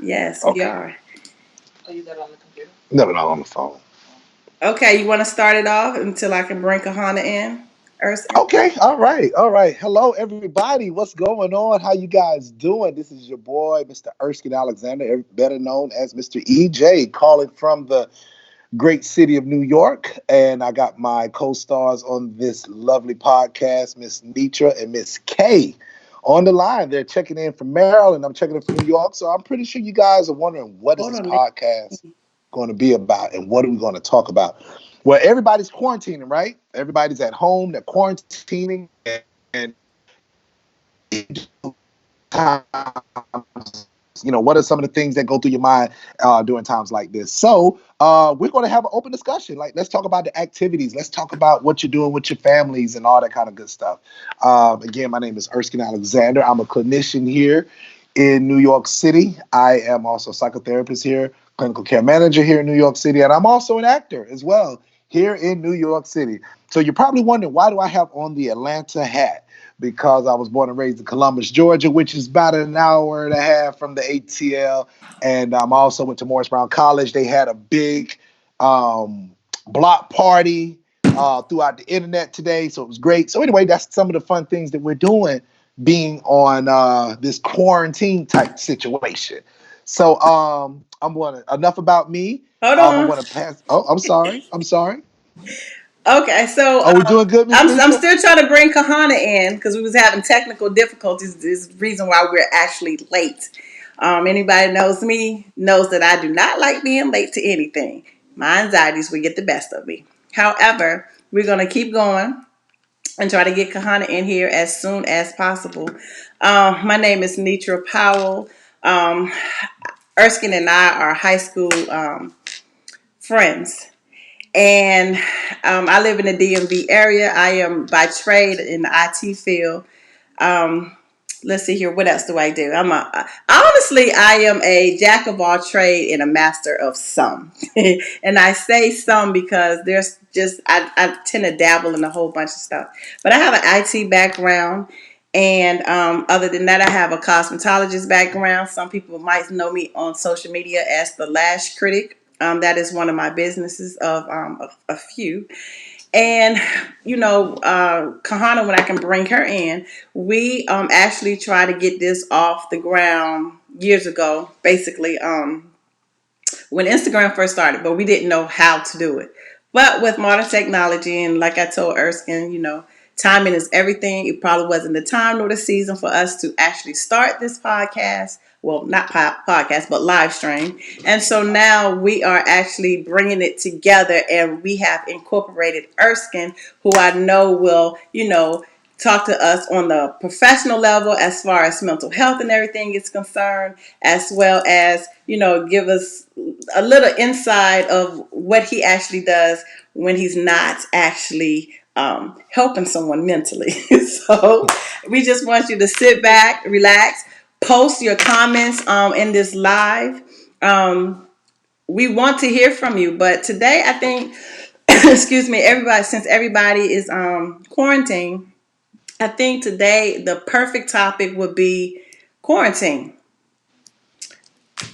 Yes, we Okay. are. Oh, you got it on the computer? No, no, no, on the phone. Okay, you want to start it off until I can bring Kahana in, Erskine? Okay, all right, all right. Hello, everybody. What's going on? How you guys doing? This is your boy, Mr. Erskine Alexander, better known as Mr. EJ, calling from the great city of New York. And I got my co-stars on this lovely podcast, Miss Nitra and Miss K, on the line. They're checking in from Maryland. I'm checking in from New York. So I'm pretty sure you guys are wondering, what is Hold this on. podcast going to be about and what are we going to talk about? Well, everybody's quarantining, right? Everybody's at home. They're quarantining, and what are some of the things that go through your mind during times like this? So we're going to have an open discussion. Like, let's talk about the activities. Let's talk about what you're doing with your families and all that kind of good stuff. Again, my name is Erskine Alexander. I'm a clinician here in New York City. I am also a psychotherapist here, clinical care manager here in New York City, and I'm also an actor as well here in New York City. So you're probably wondering, why do I have on the Atlanta hat? Because I was born and raised in Columbus, Georgia, which is about an hour and a half from the ATL. And I also went to Morris Brown College. They had a big block party throughout the internet today. So it was great. So anyway, that's some of the fun things that we're doing being on this quarantine type situation. So I'm going to, enough about me. Hold I'm on. going to pass. Oh, I'm sorry. I'm sorry. Okay, so Are we doing good, Miss I'm Nitra? still trying to bring Kahana in because we was having technical difficulties. This is the reason why we're actually late. Anybody knows me knows that I do not like being late to anything. My anxieties will get the best of me. However, we're gonna keep going and try to get Kahana in here as soon as possible. My name is Nitra Powell. Um, Erskine and I are high school friends. And I live in the DMV area. I am by trade in the IT field. Um, let's see here. What else do I do? Honestly, I am a jack of all trade and a master of some. And I say some because there's just I tend to dabble in a whole bunch of stuff. But I have an IT background. And other than that, I have a cosmetologist background. Some people might know me on social media as the Lash Critic. That is one of my businesses of a few. And, Kahana, when I can bring her in, we actually try to get this off the ground years ago, basically, when Instagram first started, but we didn't know how to do it. But with modern technology, and like I told Erskine, timing is everything. It probably wasn't the time nor the season for us to actually start this podcast. Well, not podcast, but live stream. And so now we are actually bringing it together, and we have incorporated Erskine, who I know will, talk to us on the professional level as far as mental health and everything is concerned, as well as, give us a little insight of what he actually does when he's not actually helping someone mentally. So we just want you to sit back, relax, post your comments in this live. We want to hear from you, but today I think, excuse me, everybody, since everybody is quarantined, I think today the perfect topic would be quarantine.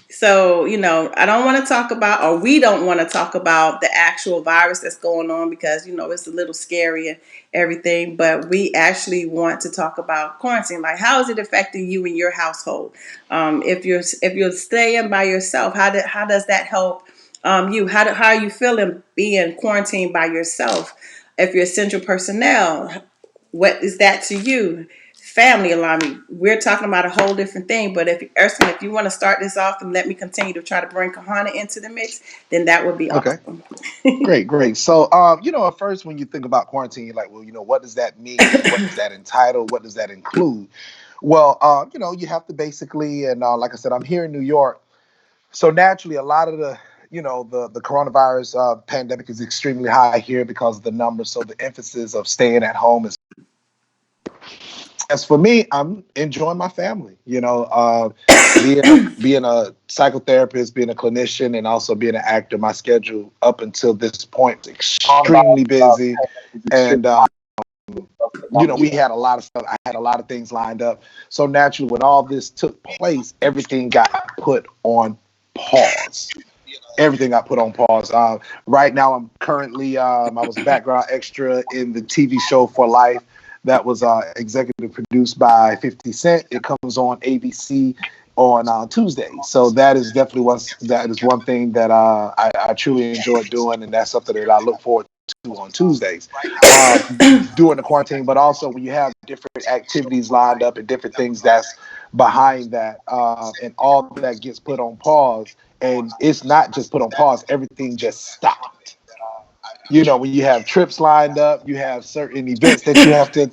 So, I don't want to talk about, or we don't want to talk about the actual virus that's going on because, it's a little scary and everything. But we actually want to talk about quarantine. Like, how is it affecting you and your household? If you're staying by yourself, how does that help you? How are you feeling being quarantined by yourself? If you're essential personnel, what is that to you? Family alarming. We're talking about a whole different thing. But if Erskine, if you want to start this off and let me continue to try to bring Kahana into the mix, then that would be Okay. awesome. Great, great. So, at first when you think about quarantine, you're like, well, what does that mean? What does that entitle? What does that include? Well, you have to basically, and like I said, I'm here in New York, so naturally, a lot of the coronavirus pandemic is extremely high here because of the numbers. So the emphasis of staying at home is. As for me, I'm enjoying my family. Being a psychotherapist, being a clinician, and also being an actor. My schedule up until this point is extremely busy, and we had a lot of stuff. I had a lot of things lined up. So naturally, when all this took place, everything got put on pause. Everything got put on pause. Right now, I'm currently I was a background extra in the TV show For Life that was executive produced by 50 Cent. It comes on ABC on Tuesday. So that is one thing that I truly enjoy doing, and that's something that I look forward to on Tuesdays during the quarantine. But also when you have different activities lined up and different things that's behind that, and all that gets put on pause, and it's not just put on pause, everything just stopped. When you have trips lined up, you have certain events that you have to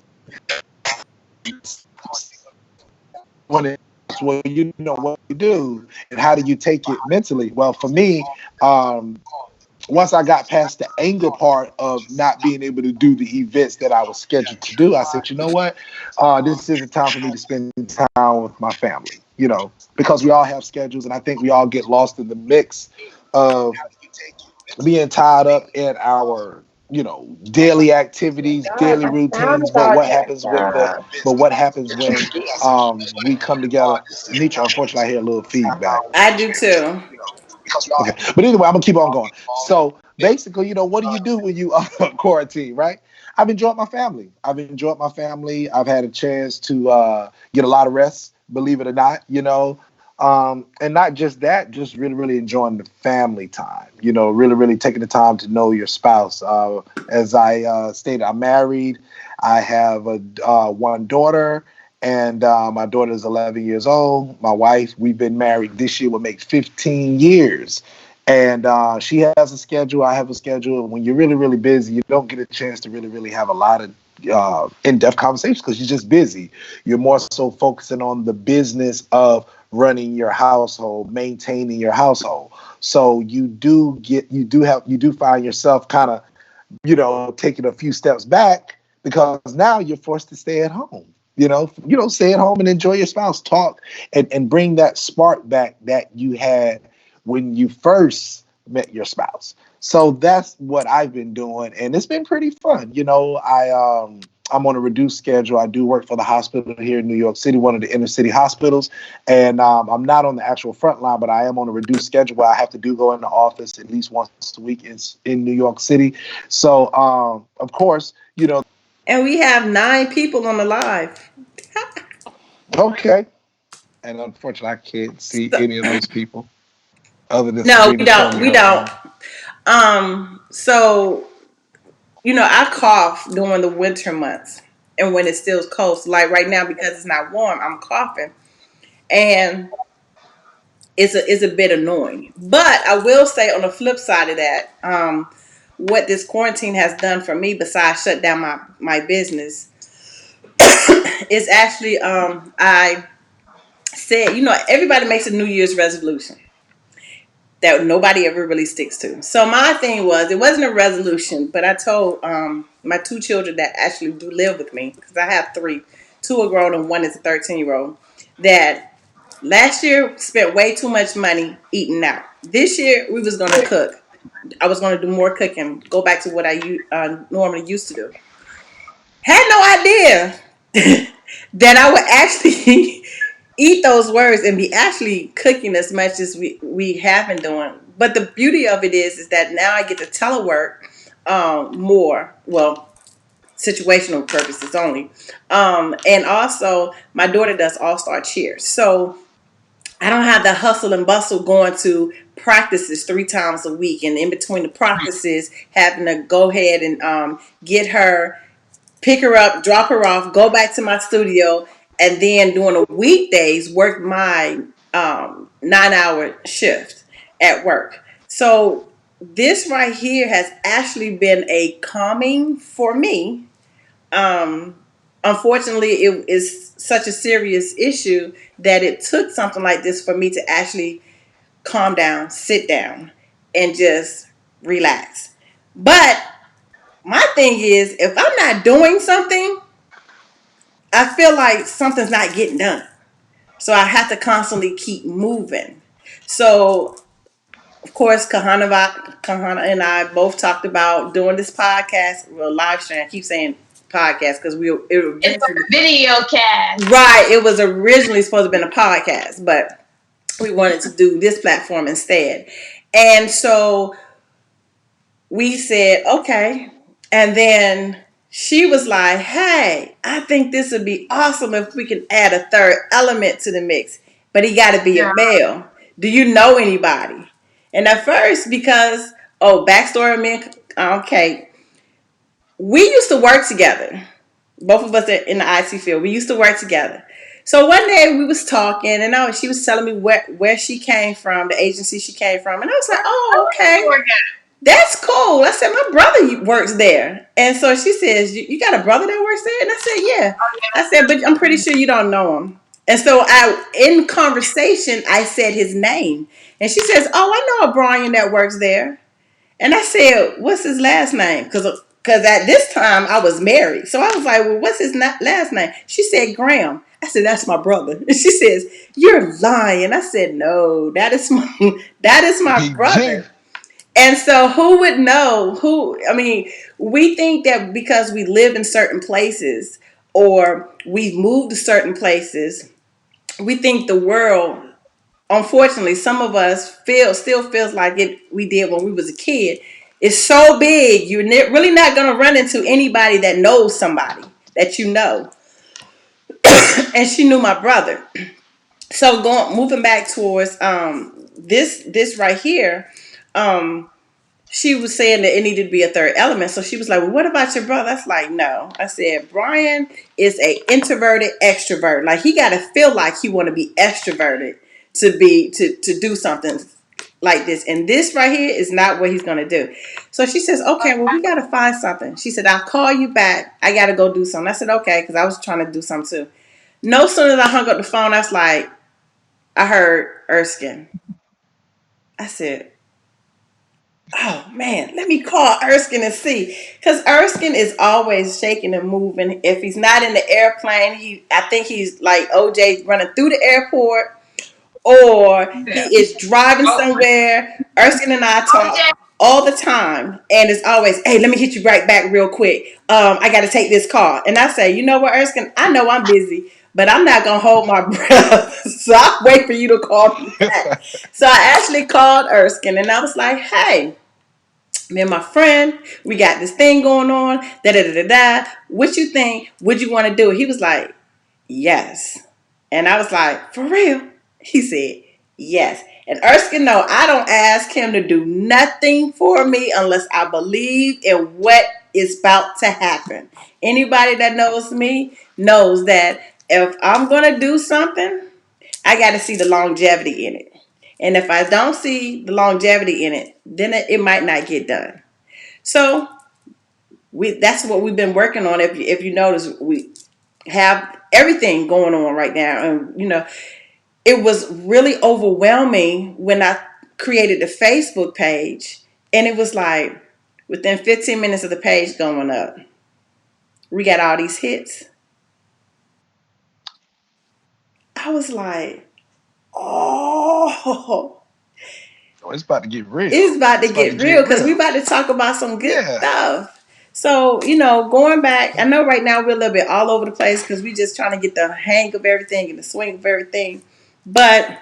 when it, well, what you do and how do you take it mentally. Well, for me, um, once I got past the anger part of not being able to do the events that I was scheduled to do, I said, you know what? This is a time for me to spend time with my family, because we all have schedules. And I think we all get lost in the mix of being tied up in our daily activities, daily routines. But what happens when we come together? Nitra, unfortunately, I hear a little feedback. I do too. Okay, but anyway, I'm gonna keep on going. So basically, what do you do when you quarantine, right? I've enjoyed my family. I've had a chance to get a lot of rest, believe it or not. And not just that, just really, really enjoying the family time. Really, really taking the time to know your spouse. As I stated, I'm married. I have one daughter, and my daughter is 11 years old. My wife, we've been married this year will make 15 years. And she has a schedule. I have a schedule. And when you're really, really busy, you don't get a chance to really, really have a lot of in-depth conversations because you're just busy. You're more so focusing on the business of running your household, maintaining your household. So you do find yourself kind of taking a few steps back because now you're forced to stay at home. Stay at home and enjoy your spouse, talk and bring that spark back that you had when you first met your spouse. So that's what I've been doing, and it's been pretty fun. I'm on a reduced schedule. I do work for the hospital here in New York City, one of the inner city hospitals, and I'm not on the actual front line, but I am on a reduced schedule where I have to go in the office at least once a week in New York City. So of course, And we have 9 people on the live. okay. And unfortunately, I can't see So, any of those people other than no, we Sabrina showing don't. me We her don't. phone. So I cough during the winter months and when it's still cold. So like right now, because it's not warm, I'm coughing, and it's a bit annoying. But I will say on the flip side of that, what this quarantine has done for me, besides shut down my business, is actually I said, everybody makes a New Year's resolution that nobody ever really sticks to. So my thing was, it wasn't a resolution, but I told my 2 children that actually do live with me, because I have 3. 2 are grown and 1 is a 13-year-old, that last year spent way too much money eating out. This year we was going to cook. I was going to do more cooking, go back to what I normally used to do. Had no idea that I would actually eat those words and be actually cooking as much as we have been doing. But the beauty of it is that now I get to telework more. Well, situational purposes only. And also, my daughter does all star cheer. So I don't have the hustle and bustle going to practices 3 times a week. And in between the practices, having to go ahead and get her, pick her up, drop her off, go back to my studio, and then during the weekdays work my 9-hour shift at work. So this right here has actually been a calming for me. Um, Unfortunately, it is such a serious issue that it took something like this for me to actually calm down, sit down, and just relax. But my thing is, if I'm not doing something, I feel like something's not getting done. So I have to constantly keep moving. So, of course, Kahana and I both talked about doing this podcast. We're live stream. I keep saying podcast because It's like a video cast. right. It was originally supposed to have been a podcast, but we wanted to do this platform instead. And so we said, okay. And then she was like, hey, I think this would be awesome if we can add a third element to the mix, but he got to be a Yeah. male. Do you know anybody? And at first, because, backstory of me, okay, we used to work together. Both of us are in the IT field. We used to work together. So one day we was talking, and she was telling me where she came from, the agency she came from, and I was like, oh, okay, that's cool. I said, my brother works there. And so she says, you got a brother that works there? And I said, yeah. I said, but I'm pretty sure you don't know him. And so in conversation, I said his name. And she says, oh, I know a Brian that works there. And I said, what's his last name? Because at this time I was married. So I was like, well, what's his last name? She said, Graham. I said, that's my brother. And she says, you're lying. I said, no, that is my PG. brother. And so who would know I mean, we think that because we live in certain places or we've moved to certain places, we think the world, unfortunately, some of us still feels like it we did when we was a kid. It's so big, you're really not going to run into anybody that knows somebody that you know. And she knew my brother. So moving back towards this right here, um, she was saying that it needed to be a third element. So she was like, well, what about your brother? I was like, no. I said, Brian is a introverted extrovert. Like he got to feel like he want to be extroverted to do something like this. And this right here is not what he's going to do. So she says, okay, well, we got to find something. She said, I'll call you back. I got to go do something. I said, okay, because I was trying to do something too. No sooner than I hung up the phone, I was like, I heard Erskine. I said, oh man, let me call Erskine and see. Because Erskine is always shaking and moving. If he's not in the airplane, I think he's like OJ running through the airport, or he Yeah. is driving Oh, somewhere. Erskine and I talk OJ. all the time, and it's always, hey, let me hit you right back real quick. I got to take this call. And I say, you know what, Erskine, I know I'm busy, but I'm not going to hold my breath. So I'll wait for you to call me back. So I actually called Erskine, and I was like, hey, me and my friend, we got this thing going on. Da da da da da. What you think? Would you want to do it? He was like, yes. And I was like, for real? He said, yes. And Erskine, no, I don't ask him to do nothing for me unless I believe in what is about to happen. Anybody that knows me knows that if I'm going to do something, I got to see the longevity in it. And if I don't see the longevity in it, then it might not get done. So that's what we've been working on. If you notice, we have everything going on right now. And, it was really overwhelming when I created the Facebook page. And it was like within 15 minutes of the page going up, we got all these hits. I was like, oh, Oh, it's about to get real. it's about to It's about to get get real because we real. about to talk about some good Yeah. stuff. So, going back, I know right now we're a little bit all over the place because we're just trying to get the hang of everything and the swing of everything. But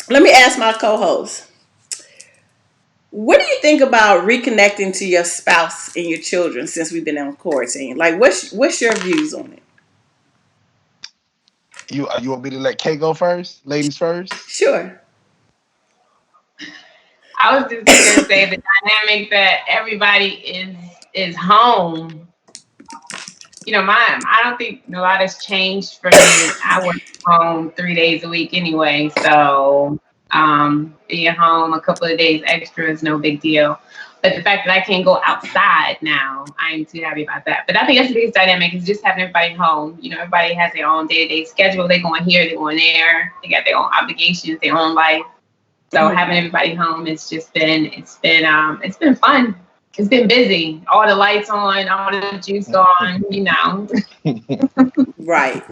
let me ask my co-host, what do you think about reconnecting to your spouse and your children since we've been on quarantine? Like, what's your views on it? You want me to let Kay go first? Ladies first? Sure. I was just gonna say the dynamic that everybody is home. I don't think a lot has changed for me. I work from home 3 days a week anyway, so being home a couple of days extra is no big deal. But the fact that I can't go outside now, I'm too happy about that. But I think that's the biggest dynamic is just having everybody home. Everybody has their own day-to-day schedule. They're going here, they're going there. They got their own obligations, their own life. So having everybody home, it's been fun. It's been busy. All the lights on, all the juice gone. Right.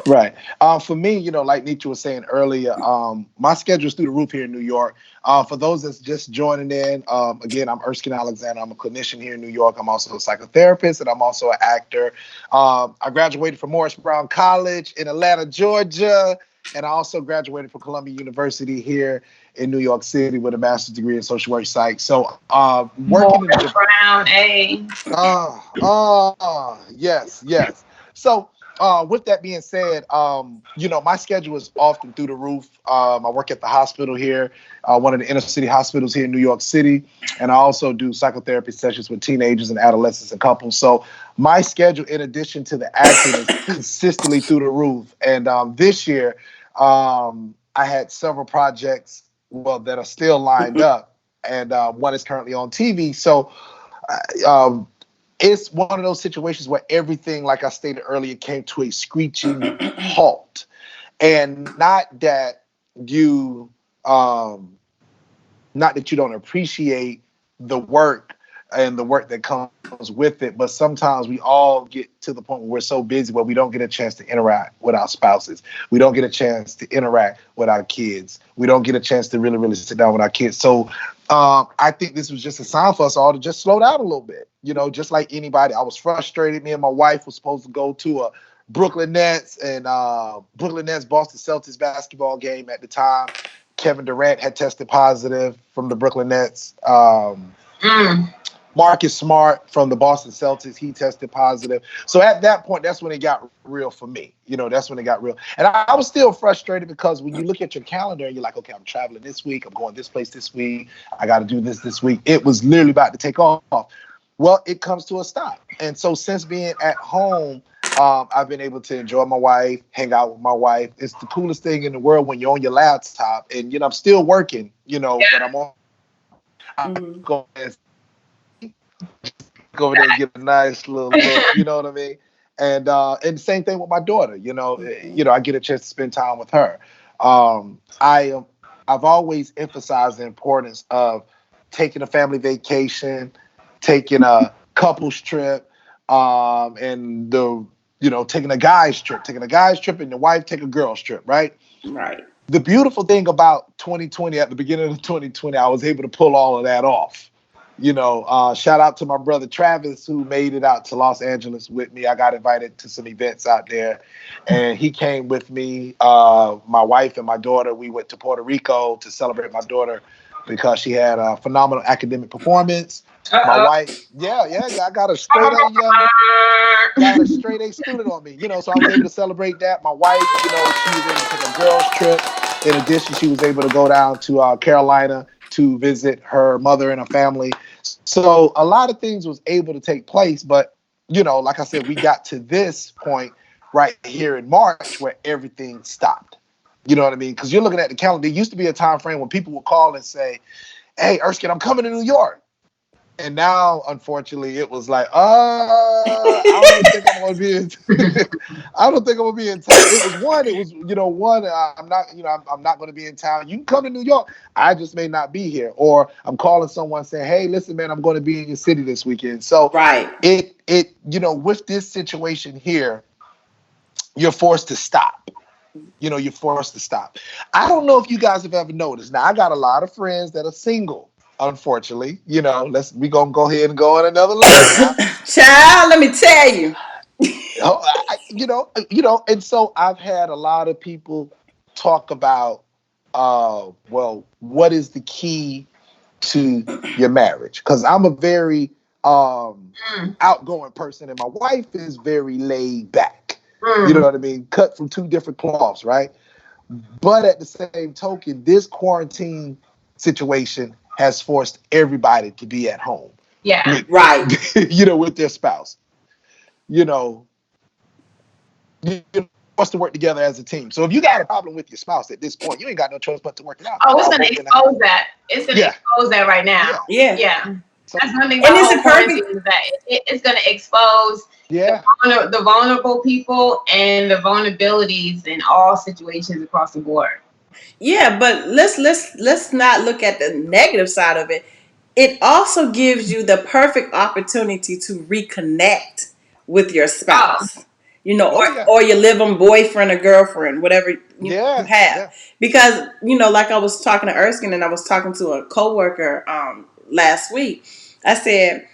Right. For me, like Nietzsche was saying earlier, my schedule's through the roof here in New York. For those that's just joining in, again, I'm Erskine Alexander. I'm a clinician here in New York. I'm also a psychotherapist, and I'm also an actor. I graduated from Morris Brown College in Atlanta, Georgia, and I also graduated from Columbia University here in New York City with a master's degree in social work psych. So, working in the Morris Brown, A. yes, yes. So, with that being said, my schedule is often through the roof. I work at the hospital here, one of the inner city hospitals here in New York City, and I also do psychotherapy sessions with teenagers and adolescents and couples. So, my schedule, in addition to the acting, is consistently through the roof. And this year, I had several projects, well, that are still lined up, and one is currently on TV. So, um, it's one of those situations where everything, like I stated earlier, came to a screeching halt. And you, um, not that you don't appreciate the work and the work that comes with it, but sometimes we all get to the point where we're so busy where we don't get a chance to interact with our spouses. We don't get a chance to interact with our kids. We don't get a chance to really, really sit down with our kids. So I think this was just a sign for us all to just slow down a little bit. Just like anybody, I was frustrated. Me and my wife was supposed to go to a Brooklyn Nets Boston Celtics basketball game at the time. Kevin Durant had tested positive from the Brooklyn Nets. Mm. Marcus Smart from the Boston Celtics, he tested positive. So at that point, that's when it got real for me. That's when it got real. And I was still frustrated because when you look at your calendar and you're like, okay, I'm traveling this week, I'm going this place this week, I got to do this week. It was literally about to take off. Well, it comes to a stop. And so since being at home, I've been able to enjoy my wife, hang out with my wife. It's the coolest thing in the world when you're on your laptop and, I'm still working, but I'm on. I Mhm. go over there and get a nice little look, you know what I mean? And the same thing with my daughter, I get a chance to spend time with her. I've always emphasized the importance of taking a family vacation, taking a couples trip, and taking a guy's trip and the wife take a girl's trip, right? Right. The beautiful thing about 2020, at the beginning of 2020, I was able to pull all of that off. Shout out to my brother Travis, who made it out to Los Angeles with me. I got invited to some events out there, and he came with me. My wife and my daughter, we went to Puerto Rico to celebrate my daughter because she had a phenomenal academic performance. My Uh wife, yeah, I got a straight A young, got a straight A student on me, so I was able to celebrate that. My wife, she was able to take a girls trip. In addition, she was able to go down to Carolina to visit her mother and her family. So a lot of things was able to take place, but like I said, we got to this point right here in March where everything stopped. You know what I mean? Because you're looking at the calendar. There used to be a time frame when people would call and say, "Hey, Erskine, I'm coming to New York." And now, unfortunately, it was like, I don't think I'm gonna be in. I don't think I'm gonna be in town. It was one. It was one. I'm not. I'm not gonna be in town. You can come to New York. I just may not be here. Or I'm calling someone saying, "Hey, listen, man, I'm going to be in your city this weekend." So Right. with this situation here, you're forced to stop. You're forced to stop. I don't know if you guys have ever noticed. Now, I got a lot of friends that are single. Unfortunately, we gonna go ahead and go on another line now. Child, let me tell you. Oh, and so I've had a lot of people talk about, well, what is the key to your marriage? Because I'm a very Mm. outgoing person, and my wife is very laid back. You know Mm. what I mean? Cut from two different cloths, right? But at the same token, this quarantine situation has forced everybody to be at home Yeah. with, Right. with their spouse. You know, you forced to work together as a team. So if you got a problem with your spouse at this point, you ain't got no choice but to work it out. Oh, it's Y'all gonna both in the house. expose that. It's gonna Yeah, expose that right now. yeah. Yeah. Yeah. So That's one thing And about is whole it perfect? quarantine is that it's gonna expose yeah, the vulnerable people and the vulnerabilities in all situations across the board. Yeah, but let's not look at the negative side of it. It also gives you the perfect opportunity to reconnect with your Oh, spouse. Oh yeah. or your live-in boyfriend or girlfriend, whatever you Yeah. have. Yeah. Because, like I was talking to Erskine and I was talking to a coworker last week. I said,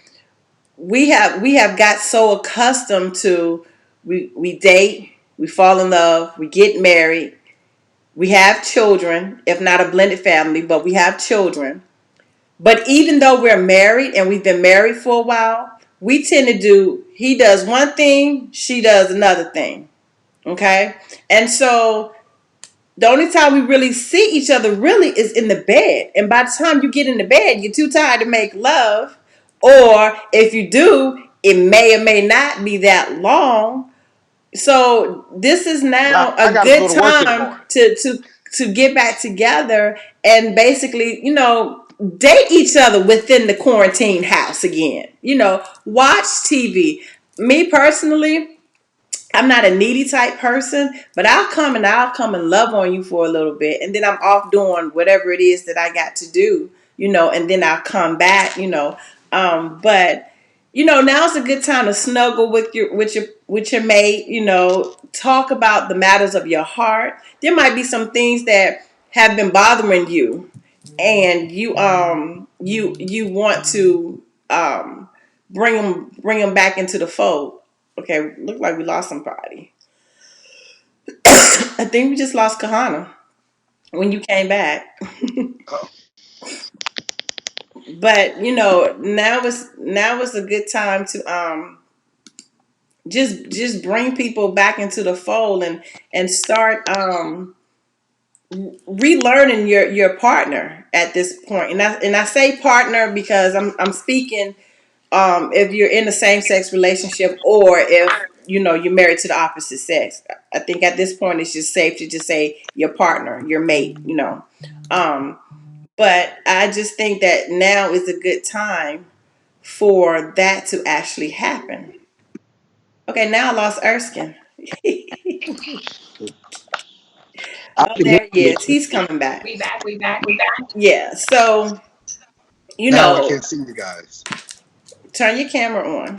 we have got so accustomed to we date, we fall in love, we get married, we have children, if not a blended family, but we have children. But even though we're married and we've been married for a while, we tend to do, he does one thing, she does another thing. Okay? And so the only time we really see each other really is in the bed. And by the time you get in the bed, you're too tired to make love. Or if you do, it may or may not be that long. So this is Right. now I a gotta go good to work in the time morning. to get back together and basically, date each other within the quarantine house again. Watch TV. Me personally, I'm not a needy type person, but I'll come and love on you for a little bit, and then I'm off doing whatever it is that I got to do, and then I'll come back. But now's a good time to snuggle with your mate. Talk about the matters of your heart. There might be some things that have been bothering you, and you want to bring them back into the fold. Okay, look like we lost somebody. I think we just lost Kahana when you came back. Oh, But now is a good time to just bring people back into the fold and start relearning your partner at this point. And I say partner because I'm speaking if you're in a same sex relationship or if you're married to the opposite sex. I think at this point it's just safe to just say your partner, your mate. Um, but I just think that now is a good time for that to actually happen. Okay, now I lost Erskine. I Oh, can hear there he you. is. He's coming back. We back. We back. We back. Yeah. So you Now I know, can't see you guys. turn your camera on.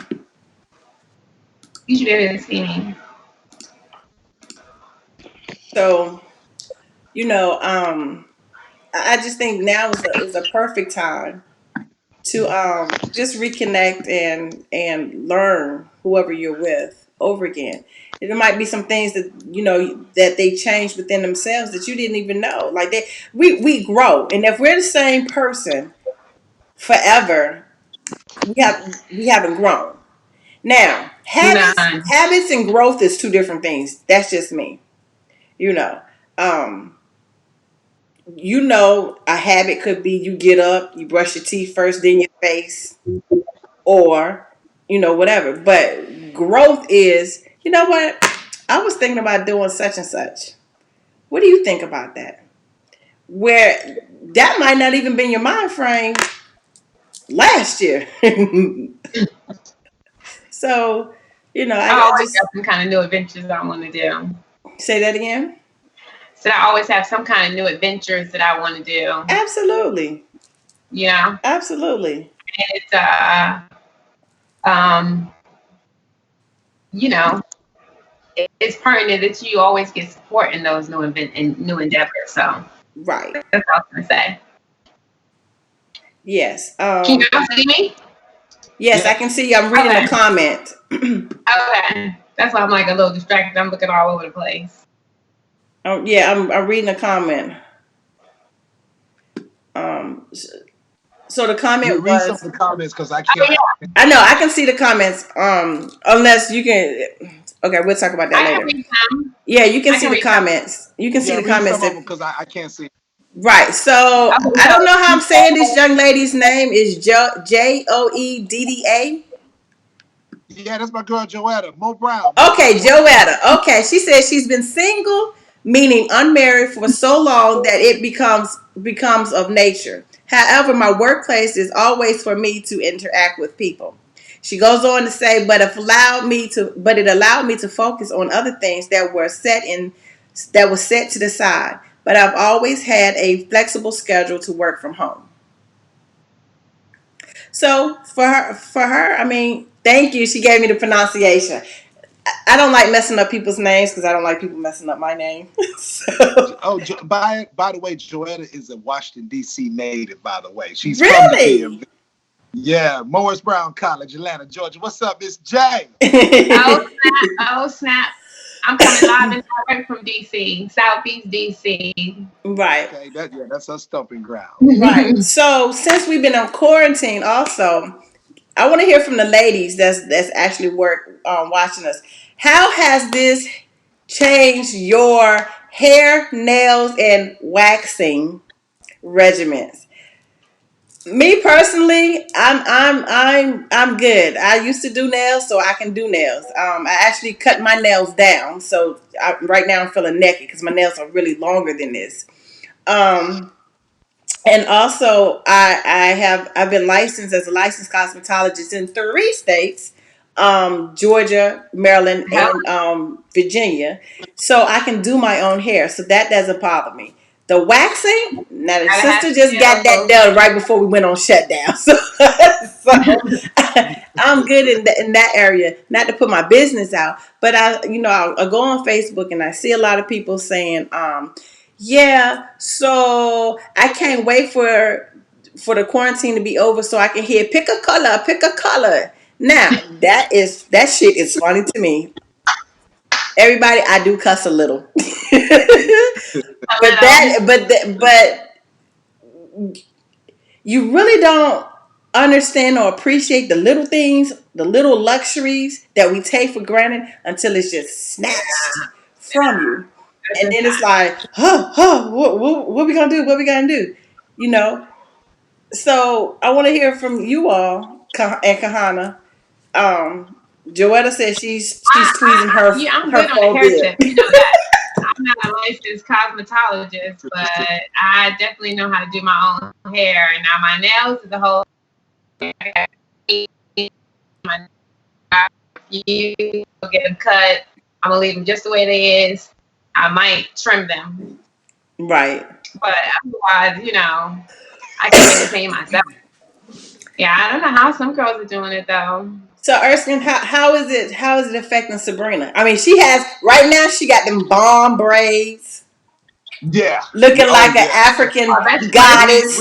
You should be able to see me. So I just think now is a perfect time to just reconnect and learn whoever you're with over again. And there might be some things that that they changed within themselves that you didn't even know. Like we grow, and if we're the same person forever, we haven't grown. Now, habits None. habits and growth is two different things. That's just me. You know, um, a habit could be you get up, you brush your teeth first, then your face, or whatever. But growth is, what, I was thinking about doing such and such. What do you think about that? Where that might not even been your mind frame last year. So I I always got just some kind of new adventures I want to do. say that again. So I always have some kind of new adventures that I want to do. Absolutely. You know, Absolutely. and it's um, you know, it's pertinent that you always get support in those new endeavors. So Right. that's all I was gonna say. Yes. Can you guys see me? Yes, I Yeah. can see you. I'm reading the Okay. comment. Okay. That's why I'm like a little distracted. I'm looking all over the place. Yeah, I'm reading the comment. Um, so the comment Read some of was, the comments because I Oh can't. yeah, I know I can see the comments. Unless you can. Okay, we'll talk about that I can later. read some. Yeah, you can I see can the read some. comments. You can see Yeah, the read comments. some of If them because I can't see. right. So Okay, I so don't know how I'm she saying this said, young lady's name is Joedda. Yeah, that's my girl Joetta. Mo Brown. Mo Okay, Brown. Mo Brown. Joetta. Okay, she says she's been single, meaning unmarried, for so long that it becomes of nature. However, my workplace is always for me to interact with people. She goes on to say, but it allowed me to focus on other things that was set to the side. But I've always had a flexible schedule to work from home. So for her, I mean, thank you. She gave me the pronunciation. I don't like messing up people's names because I don't like people messing up my name. So, Oh, by the way, Joetta is a Washington D.C. native. By the way, she's from the DMV. really? Yeah, Morris Brown College, Atlanta, Georgia. What's up, Miss J? Oh snap! Oh snap! I'm coming live and direct from DC, Southeast DC. Right. Okay, that's her stumping ground. Right. So since we've been on quarantine, also, I want to hear from the ladies that's actually watching us. How has this changed your hair, nails, and waxing regimens? Me personally, I'm good. I used to do nails, so I can do nails. I actually cut my nails down, so right now I'm feeling naked because my nails are really longer than this. Um, and also, I've been licensed as a licensed cosmetologist in 3 states, Georgia, Maryland, Hell, and Virginia. So I can do my own hair. So that doesn't bother me. The waxing, now the gotta have sister just got that skills. done right before we went on shutdown. So I'm good in that area. Not to put my business out, but I go on Facebook and I see a lot of people saying, yeah, so I can't wait for the quarantine to be over so I can hear pick a color, pick a color. Now that shit is funny to me. Everybody, I do cuss a little, A but little. you really don't understand or appreciate the little things, the little luxuries that we take for granted until it's just snatched from you. That's And a then it's fact. like, what we gonna do? What we gonna do? You know? So I want to hear from you all, and Kahana. Um, Joetta says she's tweezing Yeah, I'm her good on the faux hair beard. tip. You know that. I'm not a licensed cosmetologist, but I definitely know how to do my own hair. And now my nails is a whole. My you get them cut. I'm gonna leave them just the way they is. I might trim them, Right. but otherwise, I can maintain myself. Yeah, I don't know how some girls are doing it though. So Erskine, how is it affecting Sabrina? I mean, she has right now. She got them bomb braids, Yeah. looking Oh like an yeah. Oh, African that's We goddess.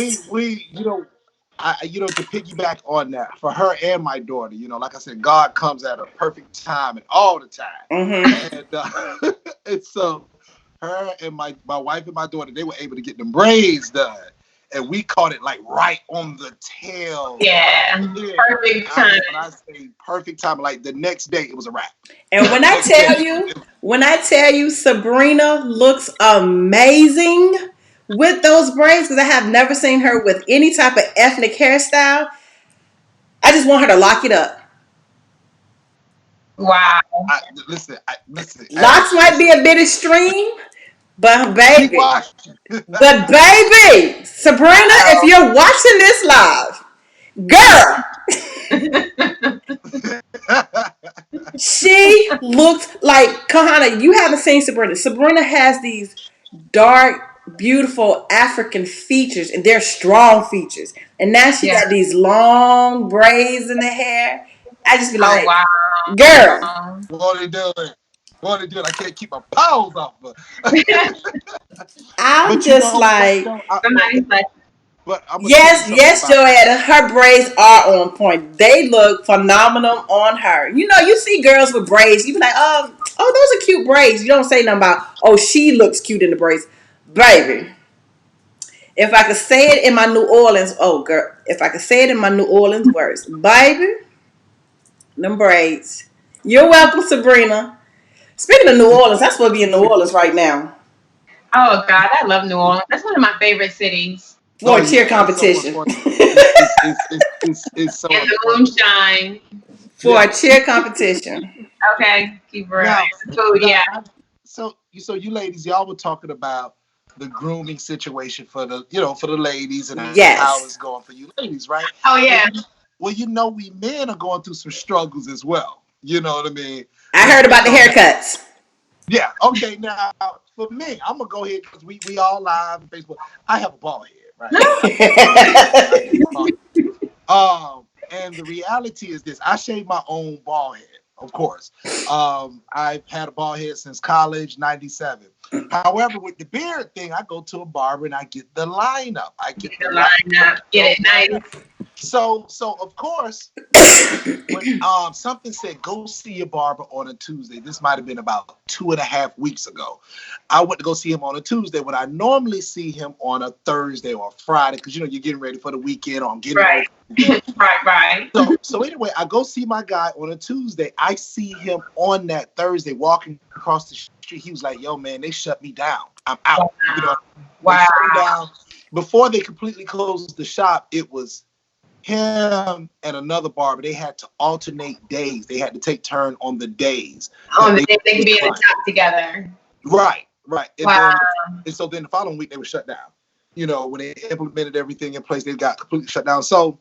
to piggyback on that for her and my daughter. Like I said, God comes at a perfect time and all the time, Mm-hmm. and and so her and my wife and my daughter, they were able to get them braids done, and we caught it like right on the tail yeah, end. perfect I time. mean, when I say perfect time, like the next day it was a wrap. And The next day, when I tell you, Sabrina looks amazing with those braids because I have never seen her with any type of ethnic hairstyle. I just want her to lock it up. Wow. listen, Locks might be listen. a bit extreme, but She baby, watched. Sabrina, if Oh. you're watching this live, girl, she looks like Kahana. You haven't seen Sabrina. Sabrina has these dark, beautiful African features, and they're strong features. And now she Yeah. got these long braids in the hair. I just be Oh like, girl, wow. What are they doing? What are they doing? I can't keep my paws off her. I'm But you just know what like, though? Somebody's like, But I'm gonna tell you yes, something yes, about. Joanna. Her braids are on point. They look phenomenal on her. You know, you see girls with braids, you be like, those are cute braids. You don't say nothing about, oh, she looks cute in the braids. Baby, if I could say it in my New Orleans, oh girl, if I could say it in my New Orleans words, baby, them braids. You're welcome, Sabrina. Speaking of New Orleans, I'm supposed to be in New Orleans right now oh God, I love New Orleans. That's one of my favorite cities. for Oh a cheer yeah, it's so competition. unfortunate. It's so And the unfortunate. moonshine. For Yeah. a cheer competition. Okay, keep it real. Now, And the food, now, yeah. you ladies, y'all were talking about the grooming situation for the for the ladies and how it's Yes. going for you ladies, right? Oh Well, yeah. we men are going through some struggles as well. You know what I mean? I Let's heard just about the talk about. haircuts. Yeah. Okay. Now, for me, I'm gonna go ahead because we all live on Facebook. I have a bald head, right? I have a bald head. And the reality is this: I shave my own bald head. of course. I've had a bald head since college, 97. However, with the beard thing, I go to a barber and I get the lineup. I Get get the the line up, get it lineup. nice. So of course, when something said go see your barber on a Tuesday. This might have been about 2.5 weeks ago. I went to go see him on a Tuesday when I normally see him on a Thursday or a Friday because you're getting ready for the weekend or I'm getting ready Right. for the weekend. Right. So anyway, I go see my guy on a Tuesday. I see him on that Thursday walking across the street. He was like, "Yo, man, they shut me down. I'm out." Wow. They Wow. shut me down. Before they completely closed the shop, it was him and another barber. They had to alternate days. They had to take turn on the days that On the they day they could be in the client. shop together. Right. Wow. And so then the following week they were shut down. When they implemented everything in place, they got completely shut down. So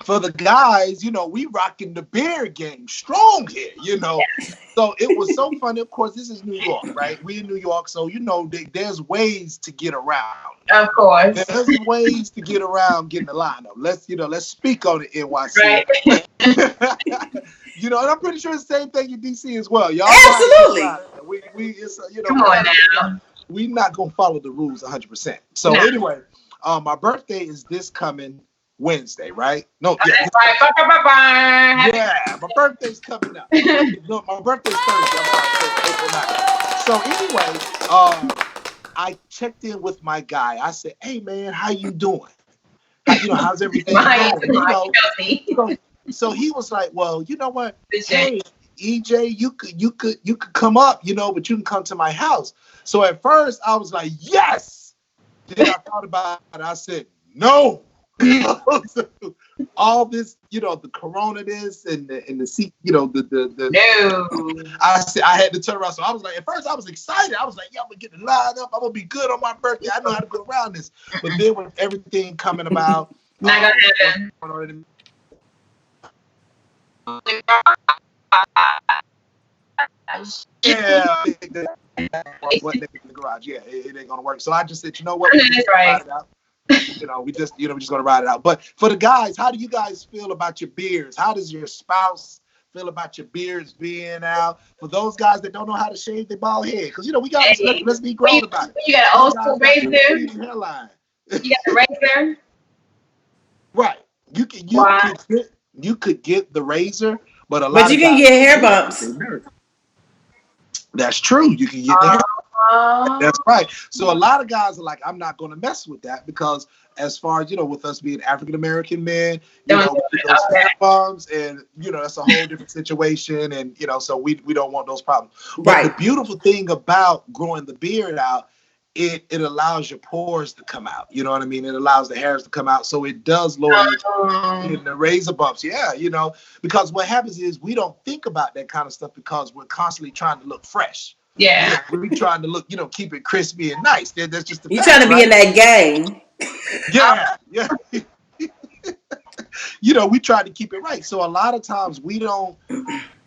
for the guys, we rocking the beer game strong here. So it was so funny. Of course, this is New York, right? We in New York, so there's ways to get around. Of course. There's ways to get around getting the lineup. Let's speak on it, NYC. Right. And I'm pretty sure it's the same thing in DC as well. Y'all know how to get Absolutely. around it. We it's Come we know on how to get around now. it. We not gonna follow the rules 100%. So No. anyway, my birthday is this coming Wednesday, right? No, Oh, yeah, that's right. Happy yeah, my birthday's coming up. No, my birthday's Thursday. I'm sorry, Thursday, April 9th. So anyway, I checked in with my guy. I said, "Hey man, how you doing? How's everything my, going?" Kelsey. So he was like, "Well, you know what? This Hey, EJ, you could come up, but you can come to my house." So at first I was like, "Yes." Then I thought about it. I said, "No." All this, the corona this and the seat, the No. I said I had to turn around. So I was like, at first I was excited. I was like, yeah, I'm gonna get the line up. I'm gonna be good on my birthday. I know how to go around this. But then with everything coming about, Not gonna happen. yeah, what in the garage? Yeah, it ain't gonna work. So I just said, you know what? That's right. Ride it out. We're just gonna ride it out. But for the guys, how do you guys feel about your beards? How does your spouse feel about your beards being out? For those guys that don't know how to shave their bald head, because we got let's be grown about it. You got an old school Guys got razor. receding hairline. You got the razor. Right. You could get the razor, but a But lot you of can guys get don't hair do that. bumps. That's true. You can get the hair. Oh. That's right. So a lot of guys are like, I'm not going to mess with that because as far as, with us being African American men, we get those hair bumps and, that's a whole different situation. And, so we don't want those problems. But the Right. beautiful thing about growing the beard out, it allows your pores to come out. You know what I mean? It allows the hairs to come out. So it does lower your the razor bumps. Yeah, because what happens is we don't think about that kind of stuff because we're constantly trying to look fresh. Yeah. We're trying to look, keep it crispy and nice. That's just the You fact, trying to be right? in that gang. Yeah. We try to keep it right. So a lot of times we don't,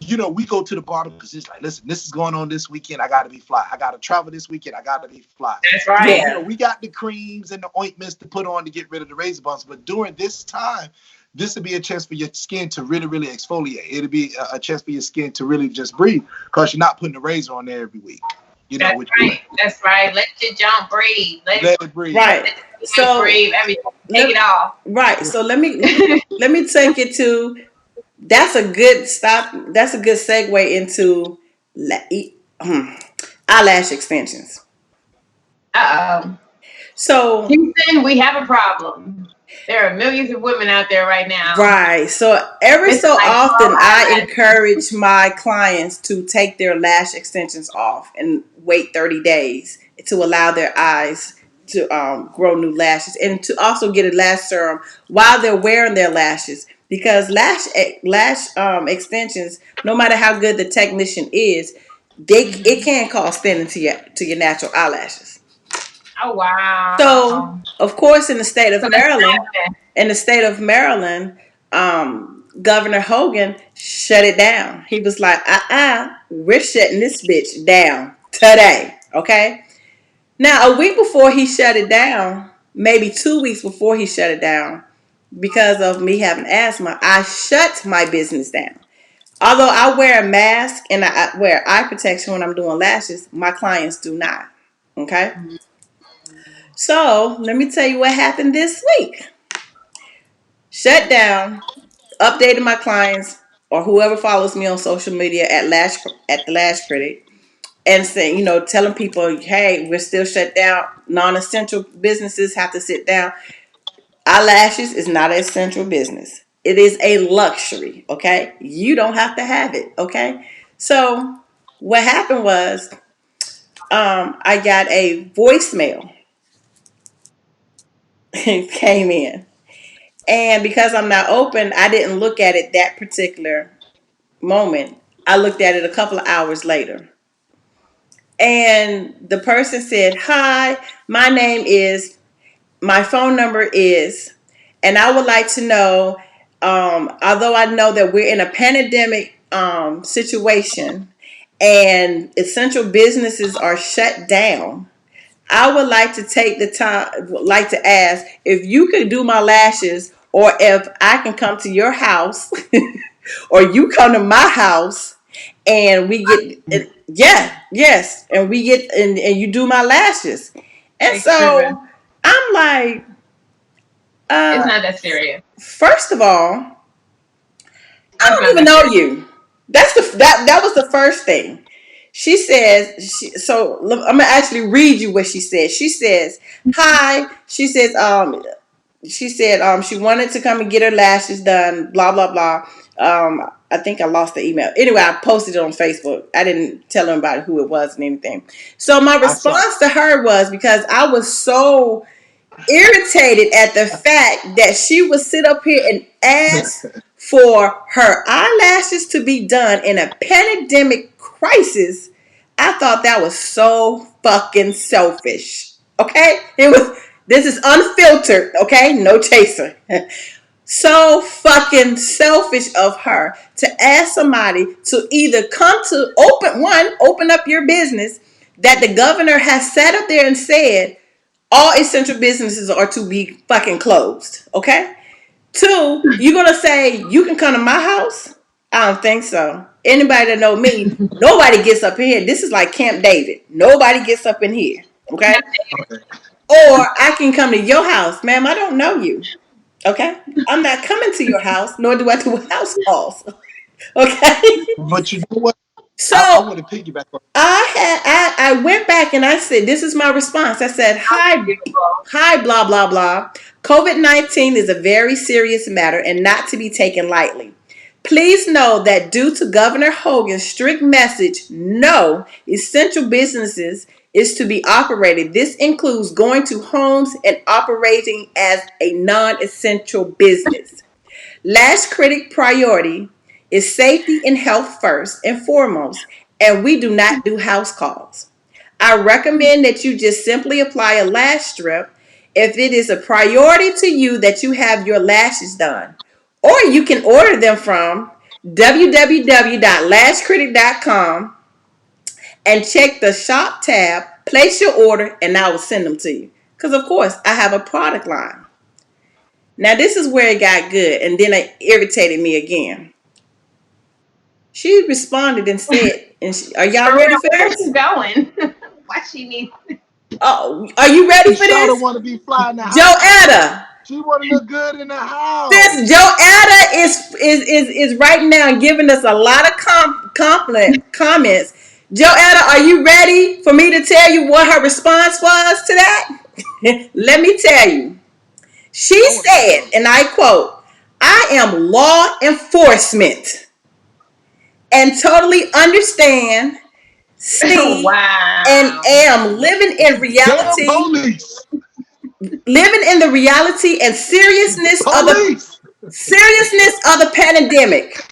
we go to the barber because it's like, listen, this is going on this weekend. I got to be fly. I got to travel this weekend. I got to be fly. That's right. Yeah. We got the creams and the ointments to put on to get rid of the razor bumps. But during this time, this would be a chance for your skin to really, really exfoliate. It'll be a chance for your skin to really just breathe because you're not putting the razor on there every week. That's right. That's right. Let your junk breathe. Let it breathe. Right. So breathe. Everything. Take it off. Right. So let me take it to. That's a good stop. That's a good segue into eyelash extensions. Uh-oh. So Houston, we have a problem. There are millions of women out there right now. right. So every so often I encourage my clients to take their lash extensions off and wait 30 days to allow their eyes to grow new lashes and to also get a lash serum while they're wearing their lashes because lash extensions, no matter how good the technician is, it can cause thinning to your natural eyelashes. Oh wow. So, of course, in the state of Maryland, Governor Hogan shut it down. He was like, we're shutting this bitch down today. Okay. Now, a week before he shut it down, maybe 2 weeks before he shut it down, because of me having asthma, I shut my business down. Although I wear a mask and I wear eye protection when I'm doing lashes, my clients do not. Okay? Mhm. So let me tell you what happened this week. Shut down, updated my clients or whoever follows me on social media at the Lash Critic and saying, telling people, hey, we're still shut down. Non-essential businesses have to sit down. Eyelashes is not an essential business. It is a luxury, okay? You don't have to have it, okay? So what happened was I got a voicemail came in. And because I'm not open, I didn't look at it that particular moment. I looked at it a couple of hours later. And the person said, hi, my name is, my phone number is, and I would like to know, although I know that we're in a pandemic situation and essential businesses are shut down, I would like to take the time, like to ask if you could do my lashes or if I can come to your house or you come to my house and we get, yeah, yes, and we get, and you do my lashes. And Like tripping. so I'm like, It's uh, not that serious. first of all, I It's don't not even that know serious. you. That was the first thing. She says, I'm gonna actually read you what she says. She says, "Hi." She said, she wanted to come and get her lashes done. Blah blah blah. I think I lost the email. Anyway, I posted it on Facebook. I didn't tell them about who it was and anything. So my I saw. response to her was because I was so irritated at the fact that she would sit up here and ask for her eyelashes to be done in a pandemic crisis. I thought that was so fucking selfish. Okay? It was, this is unfiltered, okay? No chaser. So fucking selfish of her to ask somebody to either come to open up your business that the governor has sat up there and said all essential businesses are to be fucking closed. Okay? Two, you're gonna say you can come to my house? I don't think so. Anybody that know me, nobody gets up in here. This is like Camp David. Nobody gets up in here. Okay? Okay. Or I can come to your house, ma'am. I don't know you. Okay? I'm not coming to your house, nor do I do house calls. Okay? But you know what? I So want to piggyback on. I went back and I said, this is my response. I said, Unbelievable. hi, blah, blah, blah. COVID-19 is a very serious matter and not to be taken lightly. Please know that due to Governor Hogan's strict message, no essential businesses is to be operated. This includes going to homes and operating as a non-essential business. Last critic priority is safety and health first and foremost, and we do not do house calls. I recommend that you just simply apply a lash strip if it is a priority to you that you have your lashes done. Or you can order them from www.lashcritic.com and check the shop tab, place your order, and I will send them to you. Because, of course, I have a product line. Now, this is where it got good, and then it irritated me again. She responded and said, "Are For y'all ready real, for where is she this? going? Why she need? Oh, are you ready for Shawty this? want to be fly in the house. Joetta, She want to look good in the sis, house. Joetta is right now giving us a lot of comments. Joetta, are you ready for me to tell you what her response was to that? Let me tell you. She I want to said, know. and I quote, I am law enforcement and totally understand, see, and Wow. am Damn police. living in the reality and Police. seriousness of the pandemic.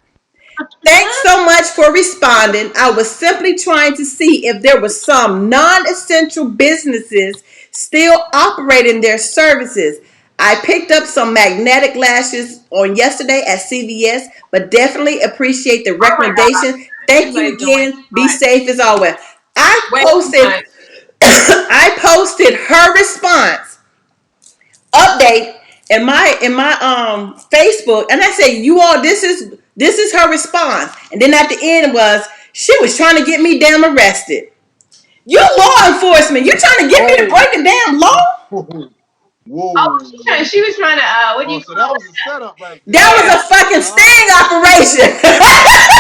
Thanks so much for responding. I was simply trying to see if there were some non-essential businesses still operating their services. I picked up some magnetic lashes on yesterday at CVS, but definitely appreciate the Oh my God. recommendation. Thank you Everybody's doing again. too Be much. safe as always. I Way too posted much. I posted her response update in my Facebook, and I say, you all, this is This is her response. And then at the end was, she was trying to get me damn arrested. You law enforcement. You trying to get me to Oh, break a damn law? Oh, whoa. she was trying to what do Oh, you so that call was a setup right it? That there. was Yeah, a fucking Uh, sting operation.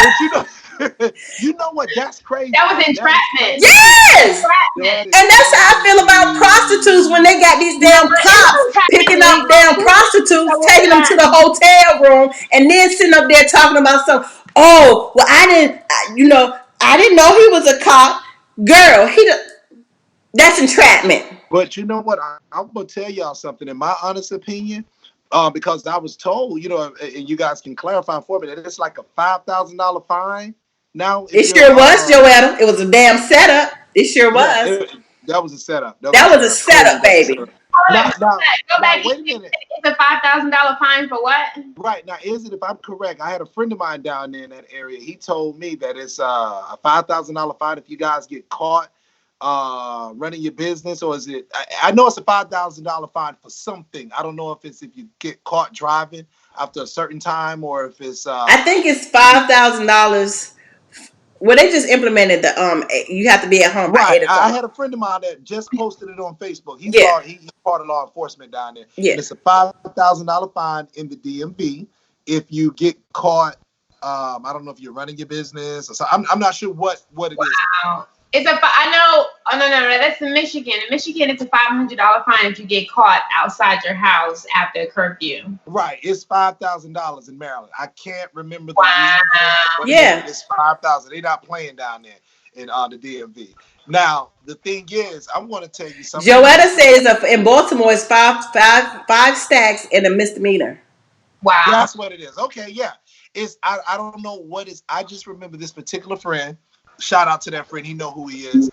but you know, you know what? That's that crazy. was That is entrapment. crazy. Yes. That Entrapment. is And that's how I feel about prostitutes when crazy. they got these You know damn what? Isn't cops entrapment picking up legal damn too? So prostitutes, what was taking them to that? the hotel room, and then sitting up there talking about some. Oh, well, I didn't know he was a cop. Girl, that's entrapment. But you know what? I'm gonna tell y'all something. In my honest opinion, because I was told, and you guys can clarify for me that it's like a $5,000 fine. Now, if It you're, sure was, Joetta. It was a damn setup. It sure yeah, was. that was a setup. That was a That was a setup. Clearly, setup, that was a baby. setup. Hold Now, up, now, go now, back. wait a minute. It's a $5,000 fine for what? Right now, is it? If I'm correct, I had a friend of mine down there in that area. He told me that it's a $5,000 fine if you guys get caught running your business, or is it? I know it's a $5,000 fine for something. I don't know if it's if you get caught driving after a certain time, or if it's I think it's you, $5,000. Well, they just implemented the you have to be at home by right. eight I o'clock. had a friend of mine that just posted it on Facebook. Yeah, He's part of law enforcement down there, and yeah. it's a $5,000 fine in the DMV if you get caught. I don't know if you're running your business or so. I'm not sure what it is. Wow. I know. Oh no, that's in Michigan. In Michigan, it's a $500 fine if you get caught outside your house after curfew. Right, it's $5,000 in Maryland. I can't remember the reason or Wow. what it is, but Yeah. it's 5,000. They're not playing down there in the DMV. Now the thing is, I'm going to tell you some of these Joetta businesses. says in Baltimore it's five stacks and a misdemeanor. Wow. That's what it is. Okay, yeah. I don't know what is. I just remember this particular friend. Shout out to that friend. He know who he is.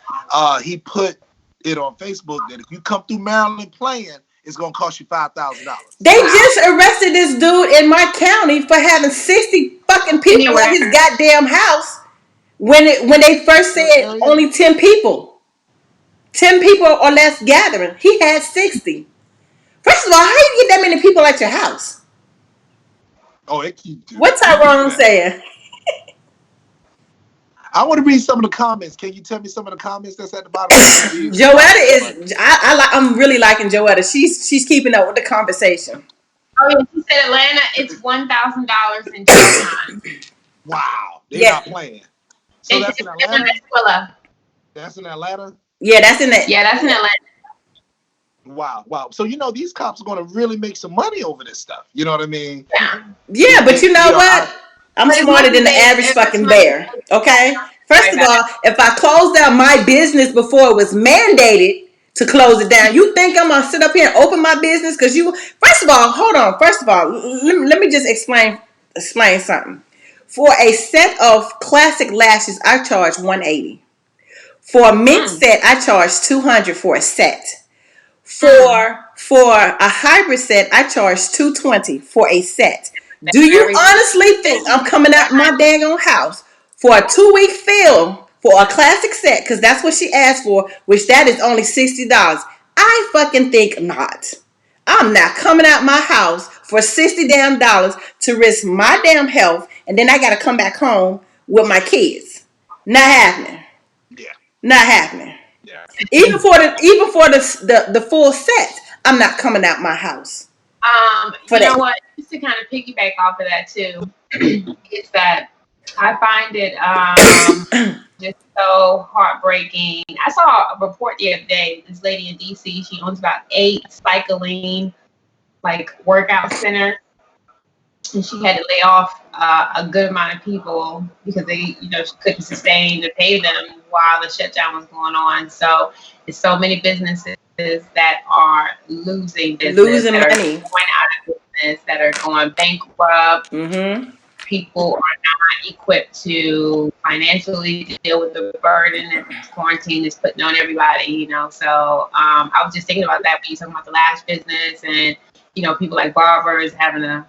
He put it on Facebook that if you come through Maryland playing, it's gonna cost you $5,000. They Wow. just arrested this dude in my county for having 60 fucking people at Anywhere. his goddamn house when they first In the said area. only 10 people. 10 people or less gathering. He had 60. First of all, how you get that many people at your house? Oh, they keep What doing Tyrone that. saying? I want to read some of the comments. Can you tell me some of the comments that's at the bottom? I know we used a lot of Joetta them, but is I'm really liking Joetta. She's keeping up with the conversation. Oh yeah, she said Atlanta. It's $1,000 in jail time. wow, they Yeah. not playing. So It's that's in in Atlanta. Venezuela. That's in Atlanta. Yeah, that's in it. Yeah, that's in Atlanta. Wow, wow. So these cops are going to really make some money over this stuff. You know what I mean? Yeah. Yeah, but you know I what? I'm But smarter than the average as fucking much as bear. Okay? First right of back. all, if I closed down my business before it was mandated to close it down, you think I'm gonna sit up here and open my business? Because first of all, hold on. First of all, let me just explain something. For a set of classic lashes, I charge 180. For a mink Mm, set, I charge 200 for a set. mm. For a hybrid set, I charge 220 for a set. Do you Very honestly think I'm reasonable. coming out my daggone house for a 2 week fill for a classic set? Because that's what she asked for, which that is only $60. I fucking think not. I'm not coming out my house for 60 damn dollars to risk my damn health, and then I gotta come back home with my kids. Not happening. yeah, Not happening. yeah, Even for the full set, I'm not coming out my house for You that. know what? Just to kind of piggyback off of that too, is that I find it just so heartbreaking. I saw a report the other day. This lady in DC, she owns about 8 cycling like workout centers, and she had to lay off a good amount of people because they, she couldn't sustain to pay them while the shutdown was going on. So it's so many businesses that are losing business, Losing that are money. going out of business, that are going bankrupt. Mm-hmm. People are not equipped to financially deal with the burden that this quarantine is putting on everybody, So I was just thinking about that when you talking about the lash business and, people like barbers having to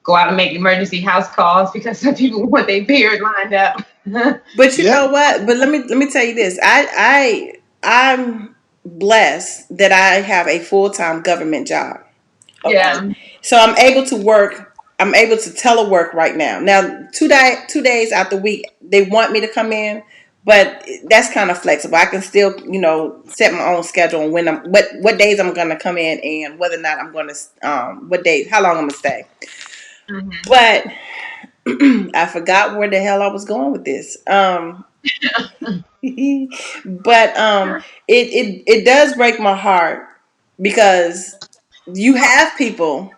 go out and make emergency house calls because some people want their beard lined up. But you yeah. know what? But let me tell you this. I'm blessed that I have a full-time government job. Okay. Yeah. So I'm able to work. I'm able to telework right now. Now, 2 days out the week, they want me to come in, but that's kind of flexible. I can still, set my own schedule on when what days I'm going to come in and whether or not I'm going to, what days, how long I'm going to stay. Mm-hmm. But I forgot where the hell I was going with this. But it does break my heart because you have people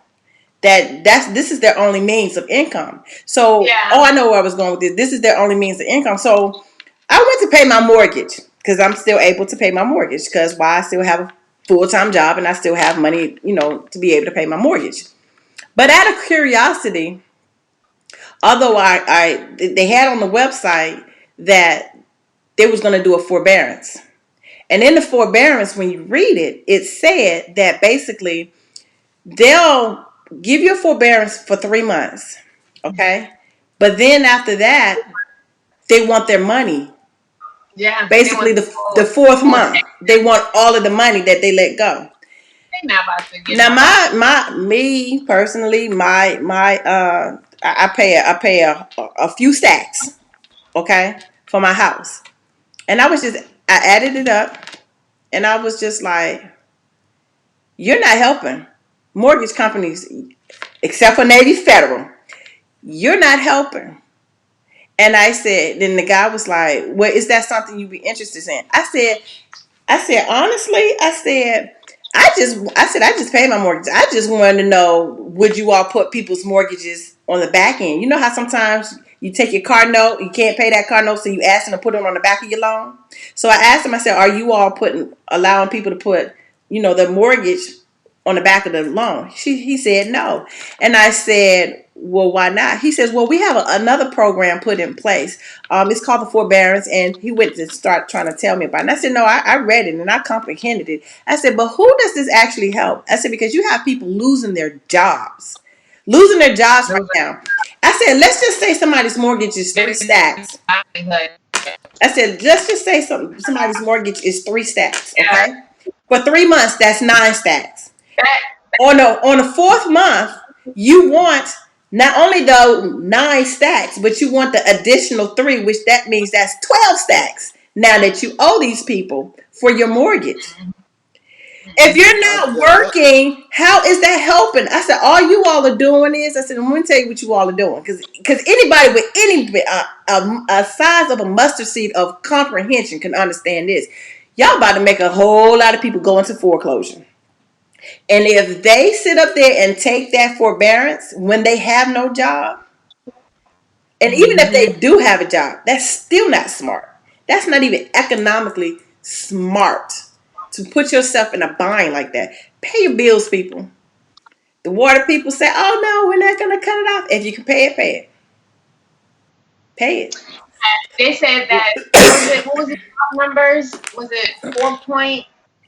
this is their only means of income. So, Yeah. I know where I was going with this. This is their only means of income. So, I went to pay my mortgage because I'm still able to pay my mortgage because why I still have a full time job and I still have money, to be able to pay my mortgage. But out of curiosity, although they had on the website that they was going to do a forbearance, and in the forbearance, when you read it, it said that basically they'll give you a forbearance for 3 months, okay? But then after that, they want their money. Yeah. They Basically, want the fourth full month, check. they want all of the money that they let go. They not about to get Now, nobody. me personally, I pay a few stacks, okay, for my house, and I added it up, and I was just like, you're not helping mortgage companies, except for Navy Federal. You're not helping. And I said, then the guy was like, well, is that something you'd be interested in? I said, honestly, I just paid my mortgage. I just wanted to know, would you all put people's mortgages on the back end? You know how sometimes you take your car note, you can't pay that car note, so you ask them to put it on the back of your loan. So I asked him, I said, are you all allowing people to put, the mortgage on the back of the loan? He said no. And I said, well, why not? He says, well, we have another program put in place. It's called the forbearance, and he went to start trying to tell me about it. And I said, no, I read it and I comprehended it. I said, but who does this actually help? I said, because you have people losing their jobs right Those now. I said, let's just say somebody's mortgage is three are stacks. livelihood. I said, let's just say somebody's mortgage is three stacks, Yeah. okay? For 3 months, that's nine stacks. That, On the fourth month, you want not only the nine stacks, but you want the additional three, which that means that's 12 stacks now that you owe these people for your mortgage. If you're I not tell you, working, how is that helping? I said, all you all are doing is, I said, I'm going to tell you what you all are doing. Because anybody with a size of a mustard seed of comprehension can understand this. Y'all about to make a whole lot of people go into foreclosure. And if they sit up there and take that forbearance when they have no job, and even if they mm-hmm. do have a job, that's still not smart. That's not even economically smart to put yourself in a bind like that. Pay your bills, people. The water people say, oh no, we're not going to cut it off. If you can pay it, pay it. Pay it. They said that what was it numbers? Was it 4.3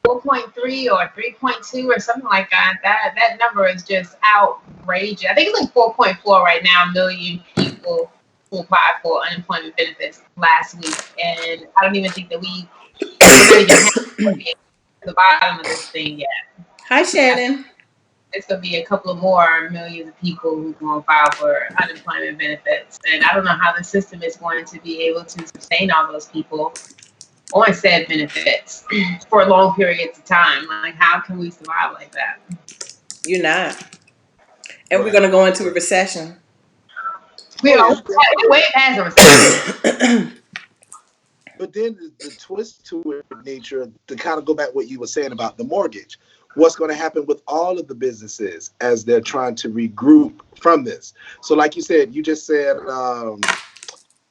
or 3.2 or something like that? That number is just outrageous. I think it's like 4.4 right now million people who applied for unemployment benefits last week, and I don't even think that we're not even halfway to the bottom of this thing yet. Hi, I think Shannon. it's gonna be a couple of more millions of people who gonna file for unemployment benefits, and I don't know how the system is going to be able to sustain all those people on said benefits for long periods of time. Like, how can we survive like that? You're not. And we're right, going to go into a right. recession. We Oh are yeah, we're way past a recession. but then the twist to it, nature, to kind of go back what you were saying about the mortgage. What's going to happen with all of the businesses as they're trying to regroup from this? So, like you said, you just said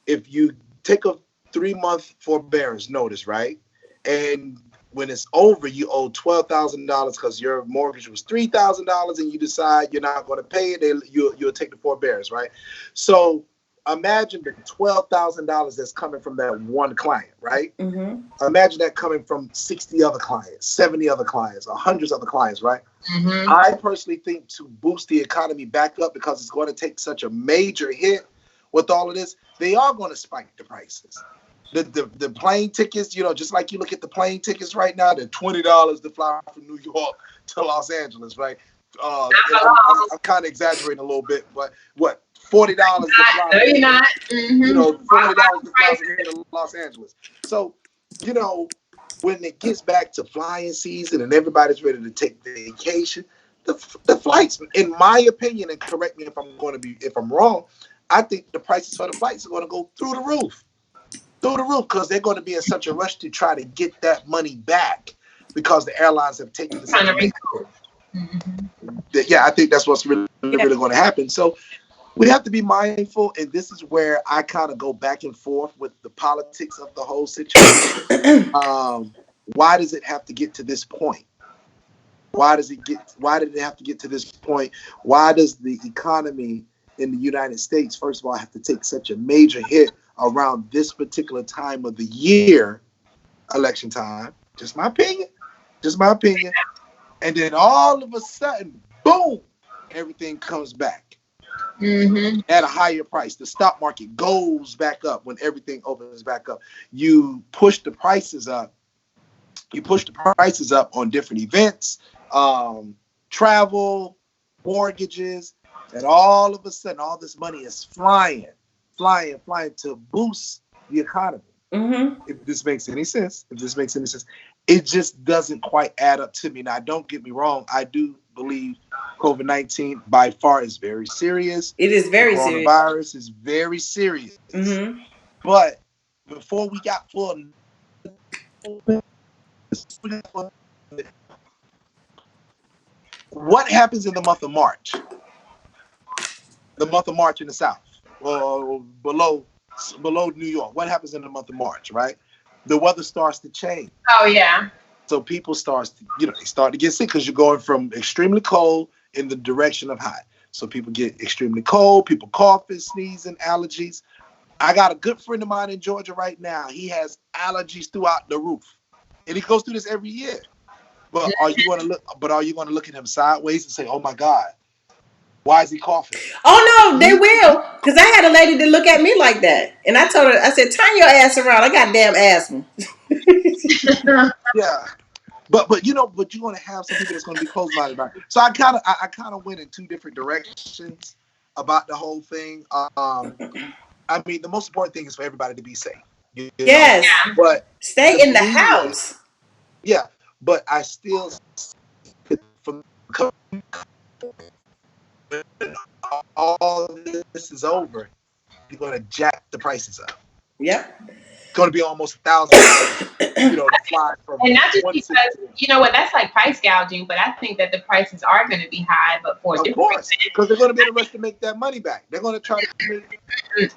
if you take a 3 month forbearance notice, right, and when it's over, you owe $12,000 because your mortgage was $3,000, and you decide you're not going to pay it, you'll take the forbearance, right? So imagine the $12,000 that's coming from that one client, right? Mm-hmm. Imagine that coming from 60 other clients, 70 other clients, or hundreds of other clients, right? Mm-hmm. I personally think to boost the economy back up, because it's going to take such a major hit with all of this, they are going to spike the prices. The plane tickets, just like you look at the plane tickets right now, they're $20 to fly from New York to Los Angeles, right? And I'm kind of exaggerating a little bit, but what, $40 to fly No, from you're here, not. $40 to fly from here to Los Angeles. So, you know, when it gets back to flying season and everybody's ready to take vacation, the flights, in my opinion, and correct me if I'm wrong, I think the prices for the flights are going to go through the roof, because they're going to be in such a rush to try to get that money back because the airlines have taken such Trying a to major recoup. Mm-hmm. hit. Yeah, I think that's what's really, Yeah. really going to happen. So we have to be mindful, and this is where I kind of go back and forth with the politics of the whole situation. Why does it have to get to this point? Why did it have to get to this point? Why does the economy in the United States, first of all, have to take such a major hit around this particular time of the year, election time? Just my opinion. And then all of a sudden, boom, everything comes back Mm-hmm. at a higher price. The stock market goes back up when everything opens back up. You push the prices up. You push the prices up on different events, um, travel, mortgages, and all of a sudden, all this money is flying to boost the economy. Mm-hmm. If this makes any sense, it just doesn't quite add up to me. Now, don't get me wrong. I do believe COVID-19 by far is very serious. It is The very serious. coronavirus is very serious. Mm-hmm. But before we got full, what happens in the month of March? The month of March in the South, or below New York. What happens in the month of March, right? The weather starts to change. Oh yeah. So people they start to get sick because you're going from extremely cold in the direction of hot. So people get extremely cold, people coughing, sneezing, allergies. I got a good friend of mine in Georgia right now. He has allergies throughout the roof. And he goes through this every year. Are you going to look at him sideways and say, "Oh my God, why is he coughing?" Oh no, they He, will. Because I had a lady that look at me like that. And I told her, I said, turn your ass around. I got damn asthma. yeah. But you're gonna have some people that's gonna be closed minded about it. So I kind of went in two different directions about the whole thing. I mean, the most important thing is for everybody to be safe, you know. Yes. But the Stay in the media, house. yeah. But I still, from all this is over, you're gonna jack the prices up. Yep. It's gonna be almost $1,000, to fly from And not just one city because to the next. you know what, that's like price gouging, but I think that the prices are going to be high, but for a Of different course, reason. because they're gonna be in a rush to make that money back. They're gonna try to make.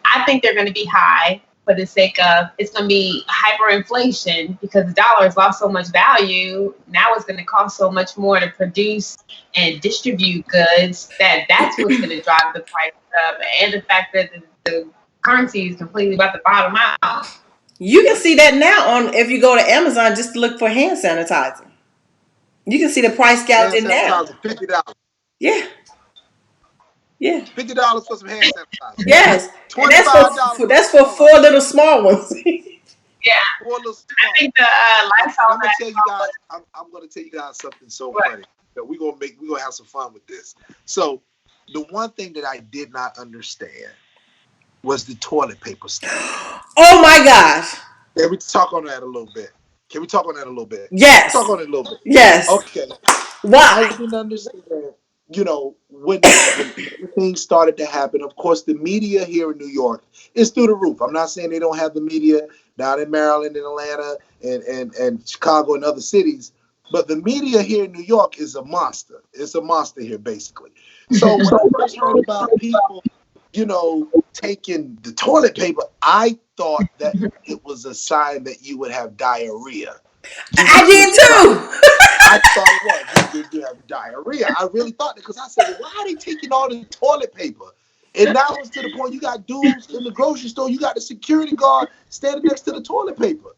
I think they're going to be high for the sake of it's going to be hyperinflation because the dollar has lost so much value. Now it's going to cost so much more to produce and distribute goods that's what's going to drive the price up, and the fact that the currency is completely about to bottom out. You can see that now on if you go to Amazon just to look for hand sanitizer. You can see the price Hand gouging now. sanitizer, $50. Yeah. Yeah. $50 for some hand sanitizer. Yes. And $25 for some that's for four Clorox. little small ones. Yeah, Four little I small. think the And Lysol I'm gonna tell you guys, I'm gonna tell you guys something so what? funny that we're gonna have some fun with this. So the one thing that I did not understand was the toilet paper stuff. Oh my gosh. Can we talk on that a little bit? Can we talk on that a little bit? Let's talk Yes. on it a little bit. Yes. Okay. I Why? didn't understand, when everything started to happen. Of course, the media here in New York is through the roof. I'm not saying they don't have the media down in Maryland and Atlanta and Chicago and other cities, but the media here in New York is a monster. It's a monster here, basically. So when I first heard about people, taking the toilet paper, I thought that it was a sign that you would have diarrhea. You I would did switch your. too. I thought it was. You have diarrhea. I really thought that because I said, well, why are they taking all the toilet paper? And now it's to the point you got dudes in the grocery store, you got the security guard standing next to the toilet paper.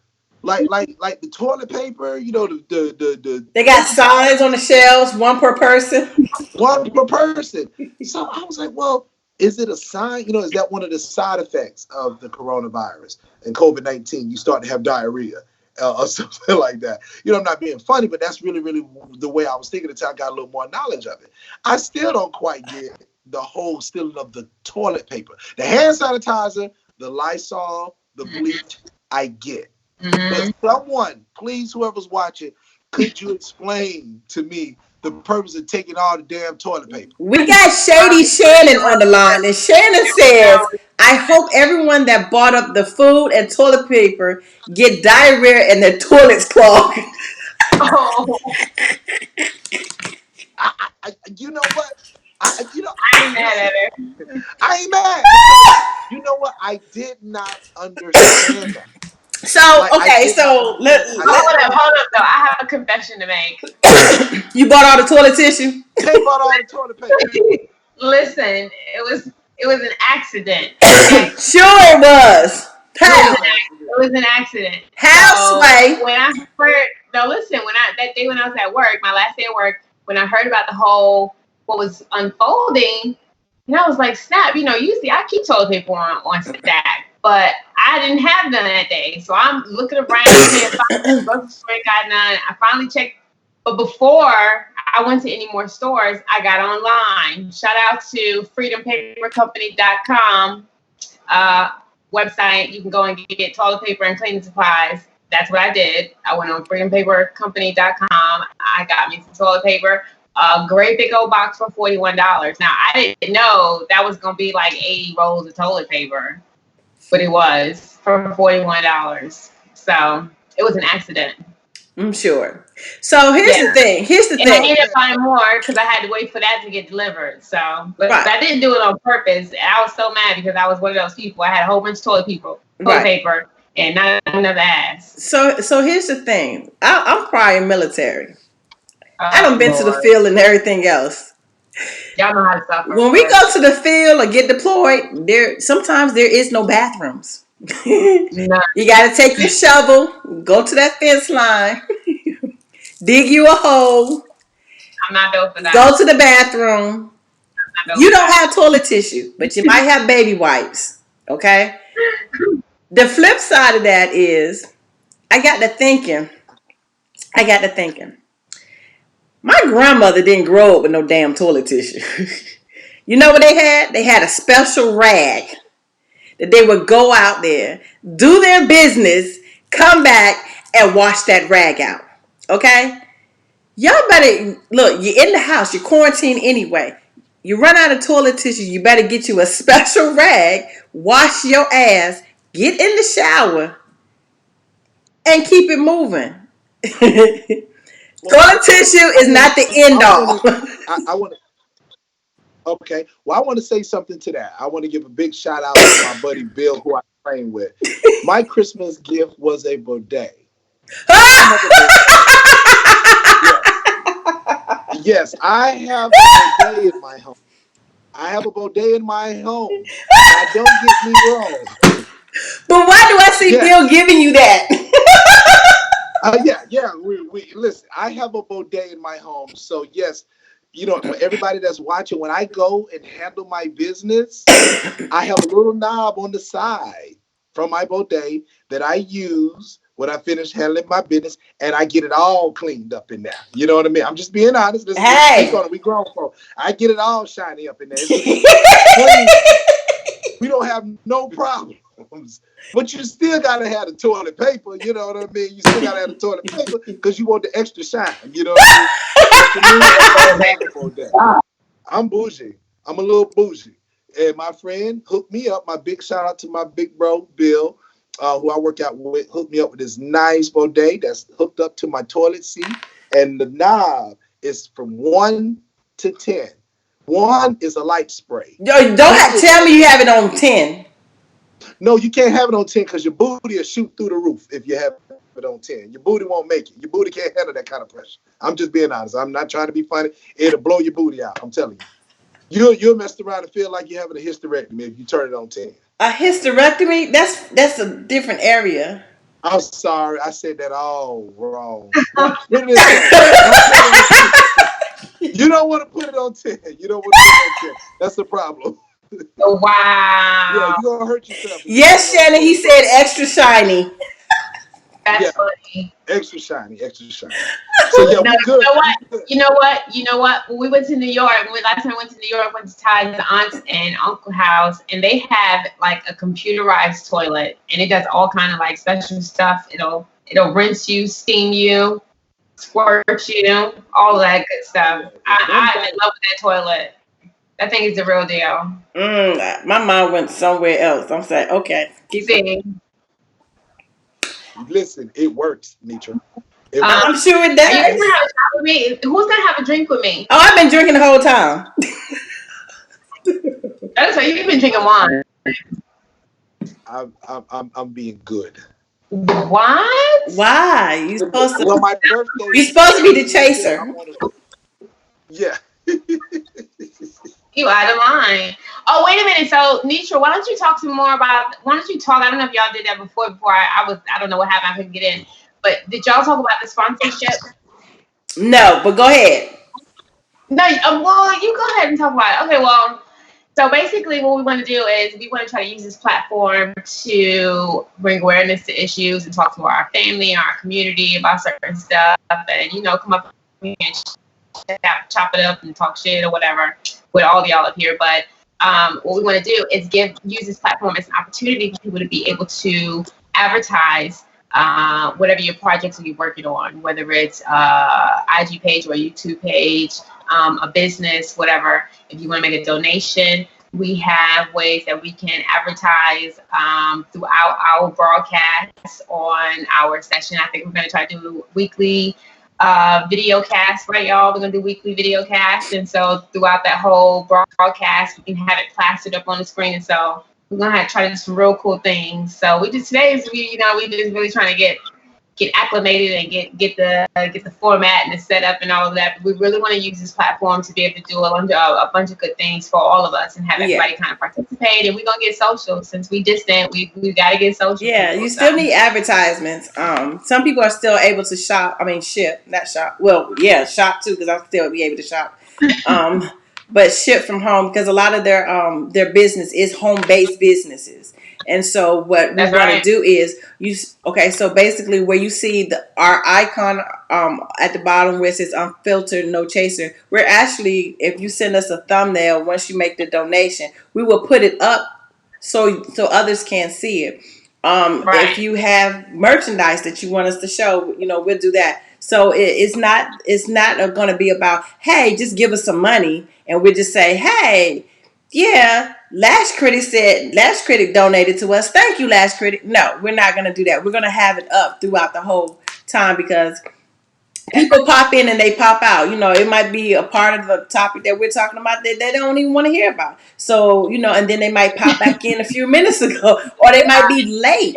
Like the toilet paper, the They got paper signs on towels, the shelves, one per person. one per person. So I was like, well, is it a sign? Is that one of the side effects of the coronavirus and COVID-19? You start to have diarrhea. or something like that. I'm not being funny, but that's really, really the way I was thinking until I got a little more knowledge of it. I still don't quite get the whole stealing of the toilet paper. The hand sanitizer, the Lysol, the bleach, I get. But someone, please, whoever's watching, could you explain to me the purpose of taking all the damn toilet paper? We got Shady Shannon on the line, and Shannon says, I hope everyone that bought up the food and toilet paper get diarrhea and their toilets clogged. Oh, You know what? I ain't mad Listen, at her. I ain't mad because you know what? I did not understand that. So, Like I okay, did not so understand. I didn't Hold understand. up, though. I have a confession to make. you bought all the toilet tissue? Tay bought all the toilet paper. Listen, it was an accident. Okay, Sure it was. it was How? it was an accident. How, So Sway? when I heard, no, listen, when I that day when I was at work, my last day at work, when I heard about the whole what was unfolding, and I was like, snap. Usually I keep toilet paper on stack, but I didn't have none that day. So I'm looking around, can't find the grocery store, ain't got none. I finally checked, but before I went to any more stores, I got online. Shout out to freedompapercompany.com website. You can go and get toilet paper and cleaning supplies. That's what I did. I went on freedompapercompany.com. I got me some toilet paper. A great big old box for $41. Now, I didn't know that was going to be like 80 rolls of toilet paper, but it was for $41. So it was an accident. I'm sure. So here's Yeah. the thing. Here's the And I thing. ended up buying more because I had to wait for that to get delivered. So, but Right. I didn't do it on purpose. I was so mad because I was one of those people. I had a whole bunch of toilet Right. paper, and not enough ass. So here's the thing. I'm prior military. I Oh done been to the Lord, field and everything else. y'all know how to When we suffer. go to the field or get deployed, sometimes there is no bathrooms. No, You got to take your shovel, go to that fence line, dig you a hole, I'm not dope for that. go to the bathroom. I'm not dope You for don't that. have toilet tissue, but you might have baby wipes. Okay. The flip side of that is, I got to thinking. I got to thinking. My grandmother didn't grow up with no damn toilet tissue. You know what they had? They had a special rag that they would go out there, do their business, come back, and wash that rag out. Okay? Y'all better look, you're in the house, you're quarantined anyway. You run out of toilet tissue, you better get you a special rag, wash your ass, get in the shower, and keep it moving. Well, Toilet tissue is not the end I want all. to. I want to. Okay. Well, I want to say something to that. I want to give a big shout out to my buddy Bill, who I train with. My Christmas gift was a bidet. I have a bidet. Yes. Yes, I have a bidet in my home. I have a bidet in my home. Now, don't get me wrong. But why do I see Bill Yes. giving you that? Yeah. We listen. I have a bidet in my home, so yes, for everybody that's watching, when I go and handle my business, I have a little knob on the side from my bidet that I use when I finish handling my business, and I get it all cleaned up in there. You know what I mean? I'm just being honest. Let's speak Hey. on it. We grown folks. I get it all shiny up in there. It's clean. We don't have no problems. But you still gotta have the toilet paper, you know what I mean? You still gotta have the toilet paper because you want the extra shine, you know what I mean? But for me, I don't have a bidet. I'm bougie. I'm a little bougie. And my friend hooked me up. My big shout out to my big bro, Bill, who I work out with, hooked me up with this nice bidet that's hooked up to my toilet seat. And the knob is from 1 to 10. One is a light spray. Yo, 10 is tell me you have it on 10. no, you can't have it on 10 because your booty will shoot through the roof if you have it on 10. Your booty won't make it. Your booty can't handle that kind of pressure. I'm just being honest. I'm not trying to be funny. It'll blow your booty out. I'm telling you. You'll mess around and feel like you're having a hysterectomy if you turn it on 10. A hysterectomy? That's a different area. I'm sorry. I said that all wrong. But put it this way. Don't put it on 10. You don't want to put it on 10. You don't want to put it on 10. That's the problem. Yeah, Wow. you're going to hurt yourself if you put it Yes, on Shannon, 10, he bro. said extra shiny. Yeah, That's funny. extra shiny, extra shiny. So yeah, No, we you good. know We what? good. You know what? You know what? When we went to New York, when we last time we went to New York, went to Ty's aunt's and uncle house, and they have like a computerized toilet, and it does all kind of like special stuff. It'll rinse you, steam you, squirt you, all that good stuff. Yeah, them I'm in things. love with that toilet. That thing is the real deal. My mind went somewhere else. I'm saying, okay, keep going. See, Listen, it works, Nitra. It um, I'm works. sure it are you guys gonna does. have a shot with me? Who's gonna have a drink with me? Oh, I've been drinking the whole time. That's right. You've been drinking wine. I'm being good. What? Why? You supposed Well, to? my birthday You is supposed to be the June 5th. I chaser. want to. Yeah. You out of line. Oh, wait a minute. So, Nitra, why don't you talk some more about? Why don't you talk? I don't know if y'all did that before. I don't know what happened. I couldn't get in. But did y'all talk about the sponsorship? No, but go ahead. No. Well, you go ahead and talk about it. Okay. Well, so basically, what we want to do is we want to try to use this platform to bring awareness to issues and talk to our family and our community about certain stuff, and come up and chop it up and talk shit or whatever with all of y'all up here. But what we want to do is use this platform as an opportunity for people to be able to advertise whatever your projects are you working on, whether it's IG page or a YouTube page, a business, whatever. If you want to make a donation, we have ways that we can advertise throughout our broadcasts on our session. I think we're going to try to do weekly video cast, right, y'all? We're gonna do weekly video cast, and so throughout that whole broadcast, we can have it plastered up on the screen. And so we're gonna have to try to do some real cool things. So we just today is we just really trying to get acclimated and get the format and the setup and all of that. But we really want to use this platform to be able to do a bunch of good things for all of us and have Yeah. everybody kind of participate. And we're gonna get social since we distant. We got to get social Yeah, people. you So still need advertisements. Some people are still able to shop. I mean, ship, not shop. Well, yeah, shop too, because I'll still be able to shop. Um, but ship from home because a lot of their business is home based businesses. And so what we that's want to right. do is okay. So basically, where you see our icon at the bottom where it says unfiltered, no chaser, we're actually, if you send us a thumbnail once you make the donation, we will put it up so others can see it. If Right. you have merchandise that you want us to show, we'll do that. So it's not going to be about, hey, just give us some money and we just say, hey, yeah, Lash Critic donated to us, thank you, Lash Critic. No, we're not going to do that. We're going to have it up throughout the whole time because people pop in and they pop out. It might be a part of the topic that we're talking about that they don't even want to hear about. So, and then they might pop back in a few minutes ago, or they might be late,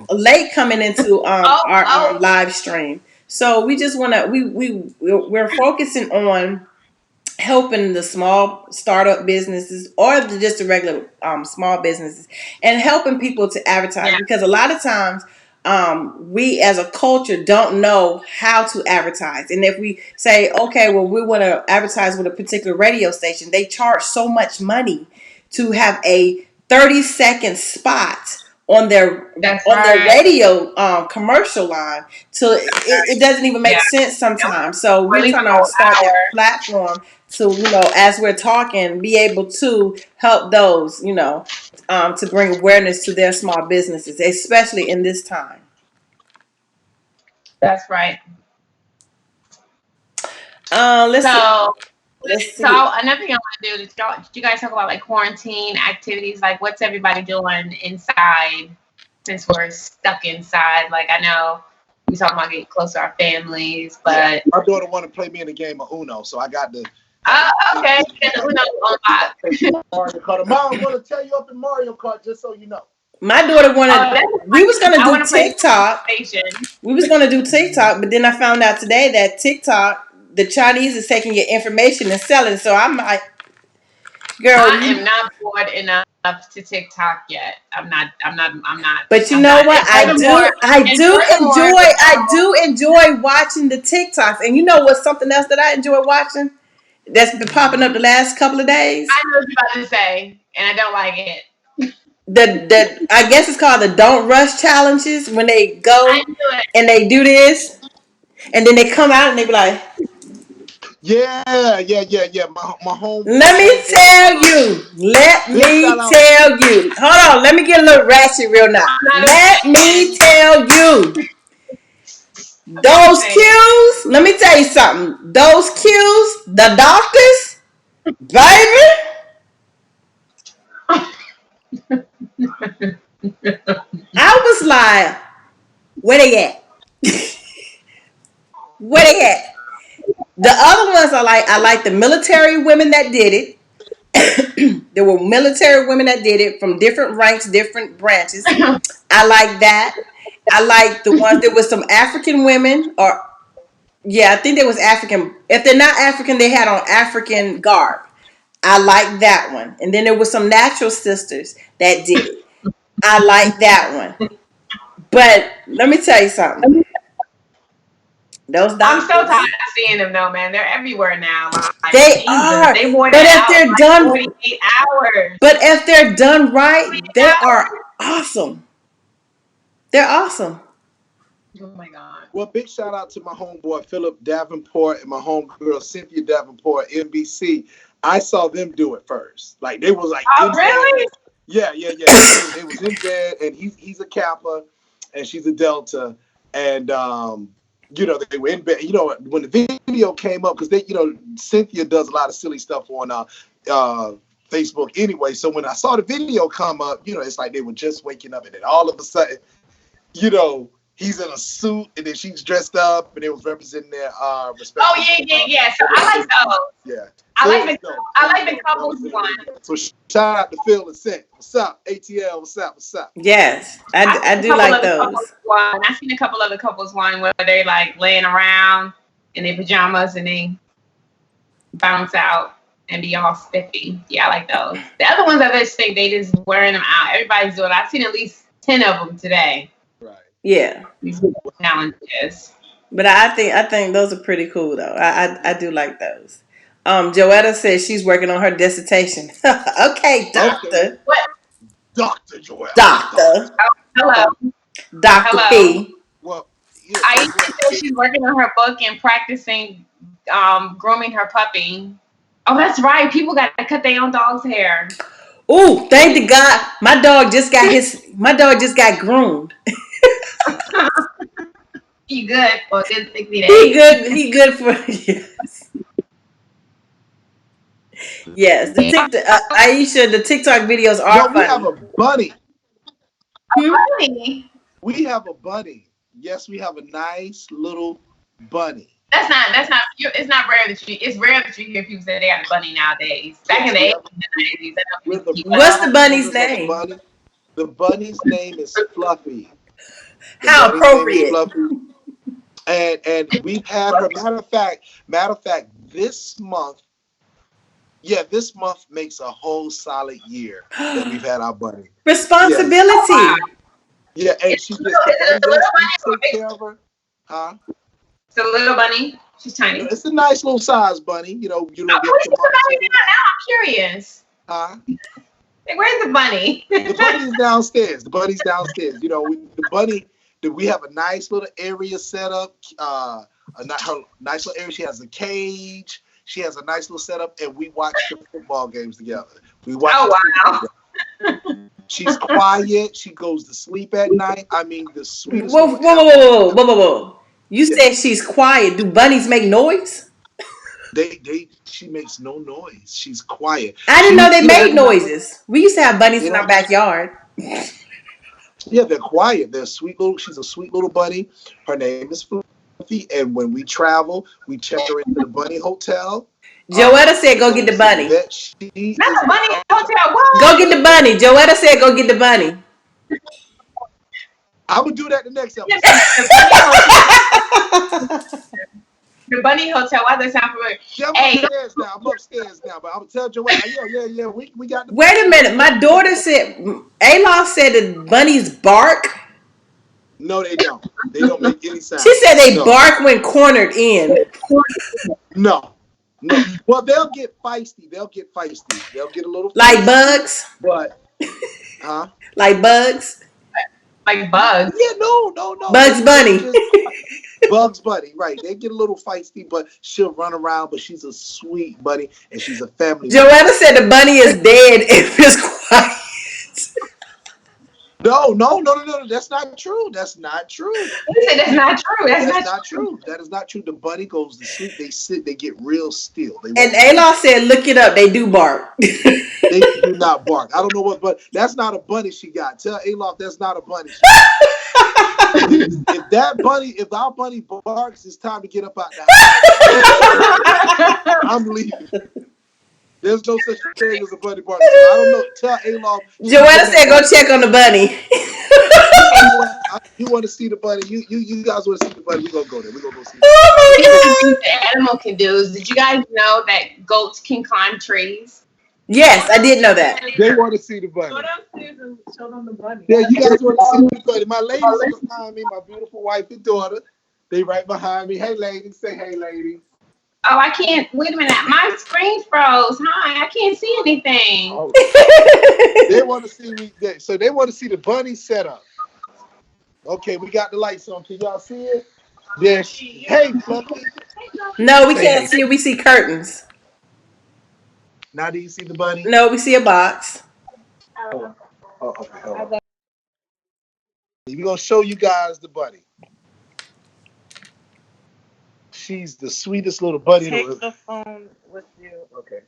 late coming into Oh, our oh, live stream. So we just want to we're focusing on helping the small startup businesses or just the regular small businesses and helping people to advertise yeah, because a lot of times we as a culture don't know how to advertise. And if we say, okay, well, we want to advertise with a particular radio station, they charge so much money to have a 30-second spot on their that's on their right. radio commercial line, so it doesn't even make Yeah. sense sometimes. So Or at we're least trying a to whole start hour. that platform to, as we're talking, be able to help those, to bring awareness to their small businesses, especially in this time. That's right. Let's see. So, Let's so see. another thing I want to do is did you guys talk about like quarantine activities? Like, what's everybody doing inside since we're stuck inside? Like, I know we talking about getting closer to our families, Yeah. but My daughter want to play me in a game of Uno, so I got to. okay, who knows on lock. Mario Kart. Mom, I'm gonna tell you up in Mario Kart just so you know. My daughter Oh, wanted. that's We was fun. gonna I do want to play TikTok. station. We was gonna do TikTok, but then I found out today that TikTok, the Chinese is taking your information and selling. So I'm like, girl, I am not bored enough to TikTok yet. I'm not. I'm not. I'm not. but you I'm know not. what? I do enjoy watching the TikToks. And you know what's something else that I enjoy watching? That's been popping up the last couple of days. I know what you're about to say, and I don't like it. the I guess it's called the don't rush challenges when they I go knew it. and they do this and then they come out and they be like, Yeah. My let me homeboy. tell you. Let Big shout me out. tell you. Hold on. Let me get a little ratchet real now. I'm not a Let me fan. tell you. Okay, Those say cues, let me tell you something. Those cues, the doctors, baby, I was like, where they at? Where they at? The other ones I like the military women that did it. There were military women that did it from different ranks, different branches. it. I like that. I like the ones there was some African women, or yeah, I think there was African. If they're not African, they had on African garb. I like that one. And then there was some natural sisters that did it. I like that one. But let me tell you something. Those I'm so tired doctors, of seeing them though, man. They're everywhere now. Like they Jesus, are. they wore But that if out in they're like done, 48 hours. but if they're done right, 48 they are hours. awesome. They're awesome. Oh my god. Well, big shout out to my homeboy Philip Davenport and my homegirl Cynthia Davenport, NBC. I saw them do it first. Like they was like Oh in bed. really? Yeah. They was in bed, and he's a Kappa, and she's a Delta, and they were in bed. When the video came up, because Cynthia does a lot of silly stuff on uh Facebook anyway. So when I saw the video come up, it's like they were just waking up, and then all of a sudden, he's in a suit, and then she's dressed up, and it was representing their Oh respective yeah. So I like ethnicities. those. Yeah. I So it like was the dope. I It was like the dope. couples Representing one. together. So shout out to Phil and Sent. What's up? ATL, what's up? What's up? Yes, I've I seen a do couple like of the couples those. one. I've seen a couple of the couples one where they like laying around in their pajamas and they bounce out and be all spiffy. Yeah, I like those. The other ones I just think they just wearing them out. Everybody's doing it. I've seen at least 10 of them today. Right. Yeah. These challenges. But I think those are pretty cool though. I do like those. Joetta says she's working on her dissertation. Okay, Okay. doctor. What? Dr. Joel. Doctor. Doctor. Oh, hello. Dr. Hello. P. Well, yeah, Aisha go ahead. says she's working on her book and practicing grooming her puppy. Oh, that's right. People got to cut their own dog's hair. Ooh, thank the God. My dog just got groomed. You good for a good 60 He days. good. He good for yes. Yes. The TikTok Aisha, the TikTok videos No, are we have funny. a bunny. Hmm? Funny. We have a bunny. Yes, we have a nice little bunny. It's not rare that it's rare that you hear people say they got a bunny nowadays. Back in Yes, the we 80s have. and 90s, I know We're people the keep bunnies. What's the proud bunny's owners of the name? bunny. The bunny's name is Fluffy. The How bunny's name is appropriate. Fluffy. And we've had her. Matter of fact, this month makes a whole solid year that we've had our bunny. Yes, Oh wow. Responsibility. yeah, and she gets Is the it and a yes, little we bunny or a take big? care of her. Huh? It's a little bunny. She's tiny. It's a nice little size bunny. You Oh, don't get where's too the much of bunny it. now? Now I'm curious. Huh? Like, where's the bunny? The bunny is downstairs. The bunny's downstairs. The bunny. We have a nice little area set up. Her nice little area. She has a cage. She has a nice little setup, and we watch the football games together. We watch Oh the TV wow. together. She's quiet. She goes to sleep at night. I mean, the sweetest Whoa, whoa, little whoa, whoa, animal. whoa, whoa, whoa, whoa. You Yeah, said she's quiet. Do bunnies make noise? she makes no noise. She's quiet. I didn't know She, they made every now and then noises. We used to have bunnies they in our don't. backyard. Yeah, they're quiet. They're sweet little. She's a sweet little bunny. Her name is Fluffy, and when we travel, we check her into the bunny hotel. Joetta said She go get the goes to the bunny. vet. She Not is the the bunny first. hotel. Go What? get the bunny. Joetta said go get the bunny. I would do that the next Yeah, episode. the bunny hotel. The bunny hotel. Why does that sound familiar? Yeah, I'm Hey, upstairs now. But I'm gonna tell Joanne. Yeah. We got the Wait a bunny. minute. My daughter said, Ayla said that bunnies bark. No, they don't. They don't make any She said sounds. they No, bark when cornered in. no. Well, they'll get feisty. They'll get a little Like feisty. bugs. But Huh? Like Bugs? Like bugs. Yeah, no. Bugs They Bunny. just Bugs Bunny, right? They get a little feisty, but she'll run around. But she's a sweet bunny, and she's a family member. Joanna said the bunny is dead if it's quiet. No. That's not true. That's not true. You said that's not true. That's That's not not true. true. That is not true. The bunny goes to sleep. They sit. They get real still. They And won't move. Ayla said, look it up. They do bark. They do not bark. I don't know what, but that's not a bunny she got. Tell Alof that's not a bunny she got. If our bunny barks, it's time to get up out the house. I'm leaving. There's no such thing as a bunny bark. So I don't know. Tell Alof she Joanna get said, back go out. check on the bunny. You want to see the bunny? You guys want to see the bunny? We're gonna go there. We're gonna go see the bunny. Oh Speaking of my things God. that animal can do, did you guys know that goats can climb trees? Yes, I did know that. They want to see the bunny. Show them the bunny. Yeah, you guys want to see the bunny. My ladies are behind me, my beautiful wife and daughter. They right behind me. Hey, ladies. Say hey, ladies. Oh, I can't. Wait a minute. My screen froze. Hi, I can't see anything. Oh, they want to see me. So they want to see the bunny setup. Okay, we got the lights on. Can y'all see it? There. Hey, Fluffy. No, we Say can't hey. see it. We see curtains. Now do you see the bunny? No, we see a box. Oh, okay. Hold on. We're gonna show you guys the bunny. She's the sweetest little bunny. Take the phone with you. Okay.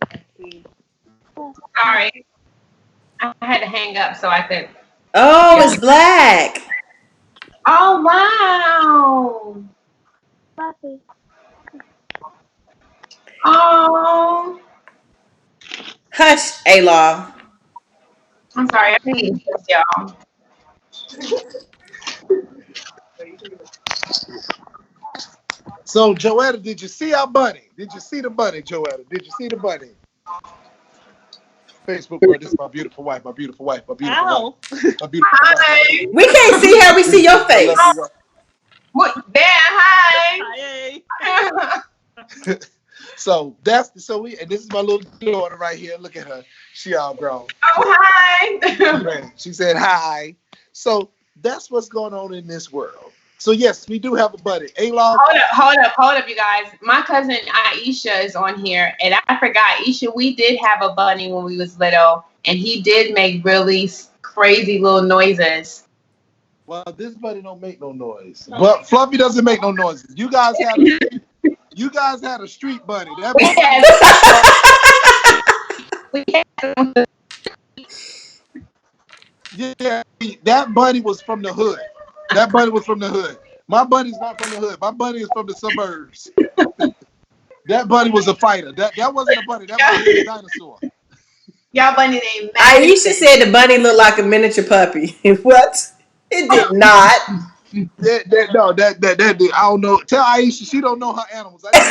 Sorry, I had to hang up so I could. Oh, Yeah. it's black. Oh wow. Oh, Hush, Ayla. I'm sorry. I need this, y'all. So, Joetta, did you see our bunny? Did you see the bunny, Joetta? Did you see the bunny? Facebook world, this is my beautiful wife, my beautiful wife, my beautiful Ow. wife. My beautiful Hi. We can't see her. We see your wife. My lovely face. What? There. Hi. Hi. So we and this is my little daughter right here. Look at her. She all grown. Oh hi. Right. She said hi. So that's what's going on in this world. So yes, we do have a buddy. A-Log. Hold up, you guys. My cousin Aisha is on here, and I forgot, Aisha, we did have a bunny when we was little, and he did make really crazy little noises. Well, this buddy don't make no noise. But Fluffy doesn't make no noises. You guys had a street bunny. That We had, yeah, that bunny was from the hood. That bunny was from the hood. My bunny's not from the hood. My bunny is from the suburbs. That bunny was a fighter. That wasn't a bunny. That bunny was a dinosaur. y'all bunny named Aisha said the bunny looked like a miniature puppy. What? It did not. That I don't know. Tell Aisha she don't know her animals. I need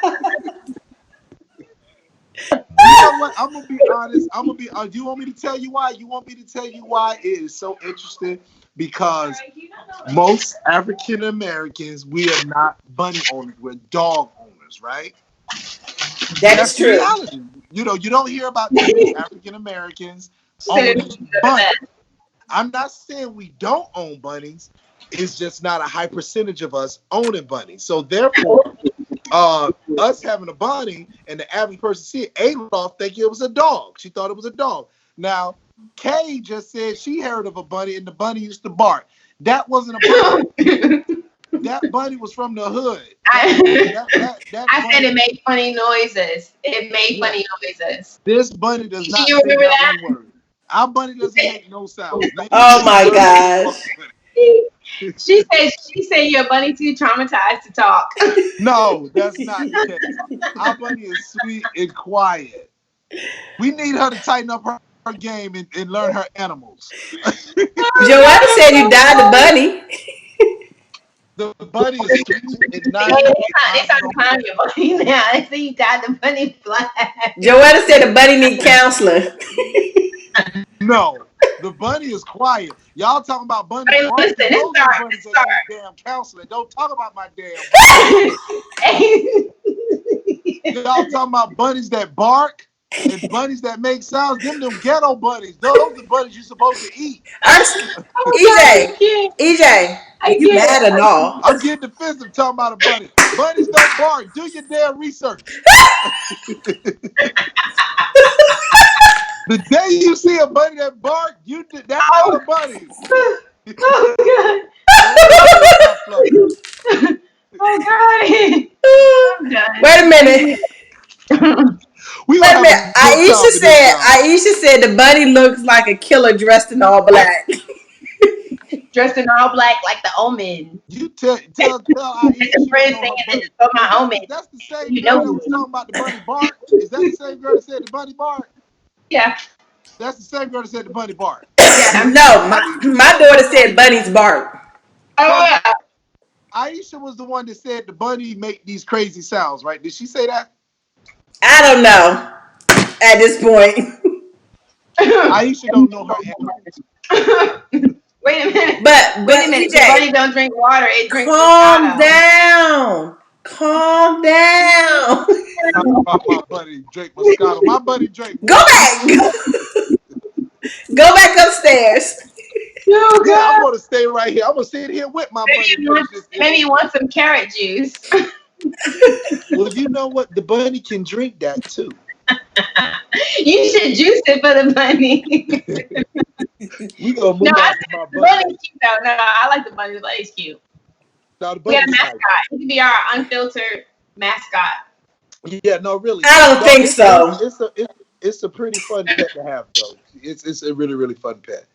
to go back. You know what? I'm gonna be honest. You want me to tell you why? You want me to tell you why it is so interesting? Because most African Americans, we are not bunny owners. We're dog owners, right? That's the true. reality. You know, you don't hear about African Americans owning bunnies. I'm not saying we don't own bunnies. It's just not a high percentage of us owning bunnies. So therefore, us having a bunny and the average person see it, Adolf think it was a dog. She thought it was a dog. Now, Kay just said she heard of a bunny and the bunny used to bark. That wasn't a bunny. That bunny was from the hood. I said it made funny noises. It made funny noises. This bunny does not You remember that? one word. Our bunny doesn't make no sounds. Oh my gosh. She said your bunny too traumatized to talk. No, that's not the case. Our bunny is sweet and quiet. We need her to tighten up her game and learn her animals. Joanna said you died the bunny. The bunny is sweet and nice. It's on the clown your bunny now. They say you died the bunny flag. Joanna said the bunny need counseling. No, the bunny is quiet. Y'all talking about bunny? Hey, listen, it's damn counseling. Don't talk about my damn. Y'all talking about bunnies that bark? And bunnies that make sounds, them ghetto bunnies. Those the bunnies you're supposed to eat. Oh my God, I EJ, can't. EJ, I you can't. mad or no? I'm getting defensive talking about a bunny. Bunnies don't bark. Do your damn research. The day you see a bunny that bark, that's not a Oh, bunny. oh God. Don't tell me it's not fluffy. Oh God. I'm done. Wait a I minute. can't. We Wait gonna a have minute. a good time with this, y'all. Aisha said the bunny looks like a killer dressed in all black. Dressed in all black like the Omen. You tell Aisha The she don't friend know saying her this bunny. is for my Is that Omen. that's the same You girl know that was me. talking about the bunny bark? Is that the same girl that said the bunny bark? Yeah. That's the same girl that said the bunny bark. Yeah. No, Aisha my said the daughter bunny. said bunnies bark. Oh But yeah. Aisha was the one that said the bunny make these crazy sounds, right? Did she say that? I don't know at this point. Aisha don't know her animals. Wait a minute. But Wait a minute. The bunny EJ, don't drink water. It drinks calm Moscato. down. Calm down. Talking about my buddy Drake Moscato. My buddy Drake Go what? back. Go back upstairs. Oh Yeah, I'm God. gonna stay right here. I'm gonna sit here with my Maybe buddy and you finish want, this maybe you interview. want some carrot juice. Well, you know what? The bunny can drink that too. You should juice it for the bunny. We gonna No, move on to my the buddy. bunny's cute though. No, I like the bunny. The bunny's cute. Now the We got a bunny's nice. mascot. He could be our unfiltered mascot. Yeah, no, really. I don't No, think so. it's a pretty fun pet to have though. It's a really fun pet.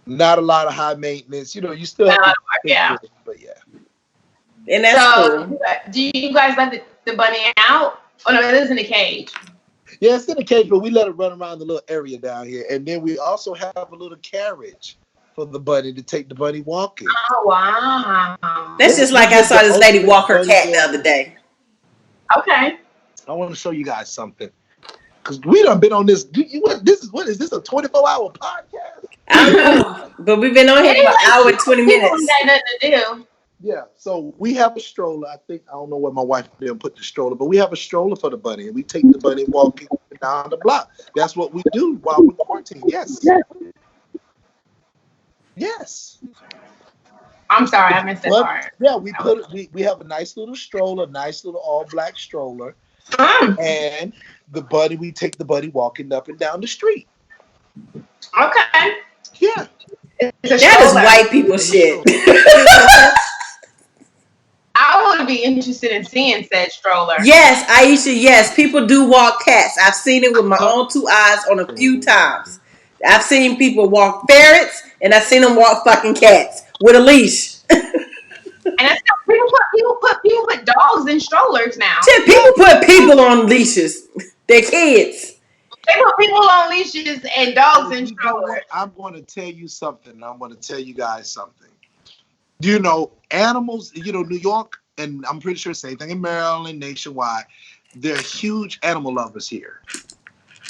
Not a lot of high maintenance. You know, you still have to take Yeah. care of it, but yeah. And that's So, cool. do you guys let the bunny out? Oh no, it is in a cage. Yeah, it's in a cage, but we let it run around the little area down here. And then we also have a little carriage for the bunny to take the bunny walking. Oh wow. That's Yeah, just we like I give saw the this lady ultimate walk her bunny cat the other walking. day. Okay. I want to show you guys something. Because we done been on this. What is this a 24-hour podcast? I don't know. But we've been on It here for an is hour like and 20 people ain't minutes. got nothing to do. Yeah, so we have a stroller. I think I don't know where my wife didn't put the stroller, but we have a stroller for the bunny, and we take the bunny walking down the block. That's what we do while we're quarantined. Yes, yes. I'm sorry, I missed that But part. yeah, we have a nice little stroller, nice little all black stroller, Mm, and we take the bunny walking up and down the street. okay. Yeah, It's a That is stroller. white people it's a shit. stroller. I would be interested in seeing said stroller. Yes, Aisha, yes. People do walk cats. I've seen it with my own two eyes on a few times. I've seen people walk ferrets and I've seen them walk fucking cats with a leash. And that's how people put dogs in strollers now. Shit, Yeah, people put people on leashes. They're kids. They put people on leashes and dogs well, in you know what? strollers. I'm going to tell you something. I'm going to tell you guys something. You know, animals, New York, and I'm pretty sure same thing in Maryland, nationwide, they're huge animal lovers here.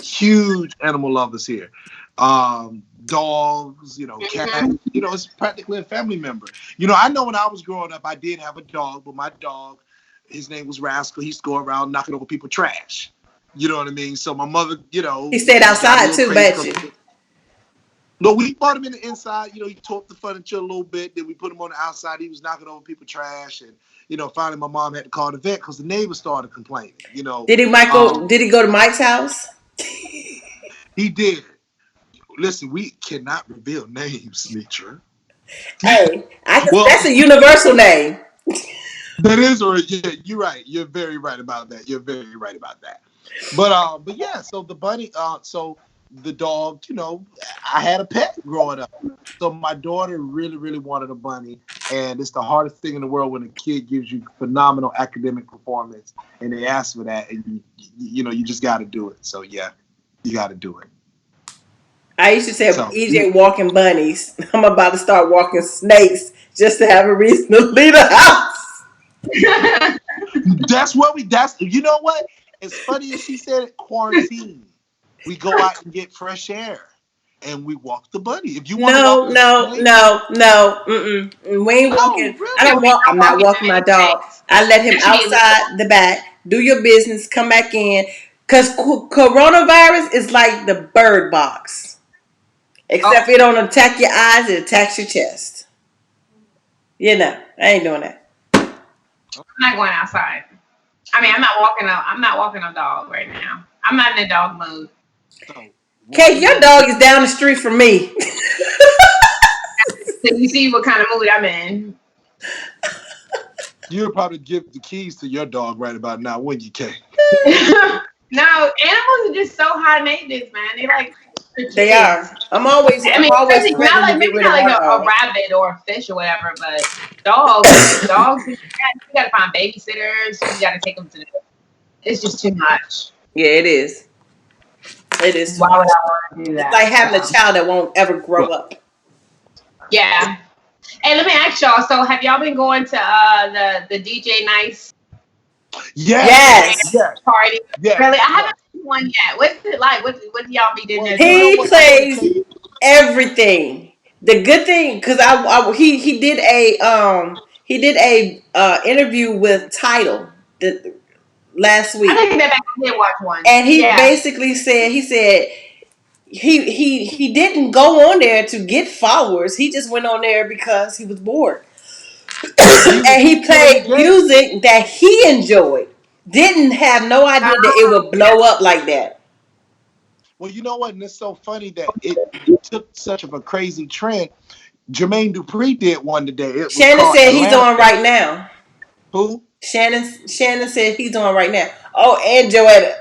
Huge animal lovers here. Dogs, cats, Mm-hmm. it's practically a family member. I know when I was growing up, I did have a dog, but my dog, his name was Rascal. He used to go around knocking over people's trash. You know what I mean? So my mother, He stayed got a outside little too, crazy bet because you. no, we brought him in the inside. He tore up the furniture a little bit. Then we put him on the outside. He was knocking over people's trash, and finally my mom had to call the vet because the neighbors started complaining. Did he go to Mike's house? He did. Listen, we cannot reveal names, Nitra. Hey, Well, that's a universal name. that is, or yeah, you're right. You're very right about that. You're very right about that. But yeah. So the bunny, so the dog. I had a pet growing up. So my daughter really wanted a bunny, and it's the hardest thing in the world when a kid gives you phenomenal academic performance, and they ask for that, and you just got to do it. So yeah, you got to do it. I used to say So EJ walking bunnies. I'm about to start walking snakes just to have a reason to leave the house. that's what we. That's you know what? As funny as she said it, quarantine. We go out and get fresh air, and we walk the bunny. If you want to walk No, a no, snake, no, no. Mm-mm. We ain't oh walking. I really? don't walk. I'm I'm not walking walking my them dog. snakes. I let him That should be illegal. outside the back. Do your business. Come back in. Because coronavirus is like the bird box. Oh, Except it don't attack your eyes, it attacks your chest. You know, I ain't doing that. I'm not going outside. I mean, I'm not walking a dog right now. I'm not in the dog mood. So what Kate, we your gonna dog do? is down the street from me. So you see what kind of mood I'm in. You'll probably give the keys to your dog right about now, wouldn't you, Kay? No, animals are just so high maintenance, man. They like for They kids. are. I'm always I I'm mean, always especially not threatening to like get maybe rid not of like my a dog. rabbit or a fish or whatever, but dogs, you gotta find babysitters. You gotta take them to the. It's just too much. Yeah, it is. It is too Why would much. I want to do It's that? like So having a child that won't ever grow Well, up. yeah. Hey, let me ask y'all. So have y'all been going to the DJ Nice yes, Yes. yes, party? yes, Really, I yes. haven't been to one yet. What's it like? What do y'all be in Well, there you doing? know He what? I'm gonna tell plays you. everything. The good thing, because he did a interview with Title last I week, think that I did watch one. and he Yeah. basically said he didn't go on there to get followers. He just went on there because he was bored, He was and he killing the played game. music that he enjoyed. Didn't have no idea that it would Yeah. blow up like that. Well, you know what? And it's so funny that it took such of a crazy trend. Jermaine Dupri did one today. It was Shannon called said he's Atlanta on Day. right now. Who? Shannon said he's on right now. Oh, and Joetta.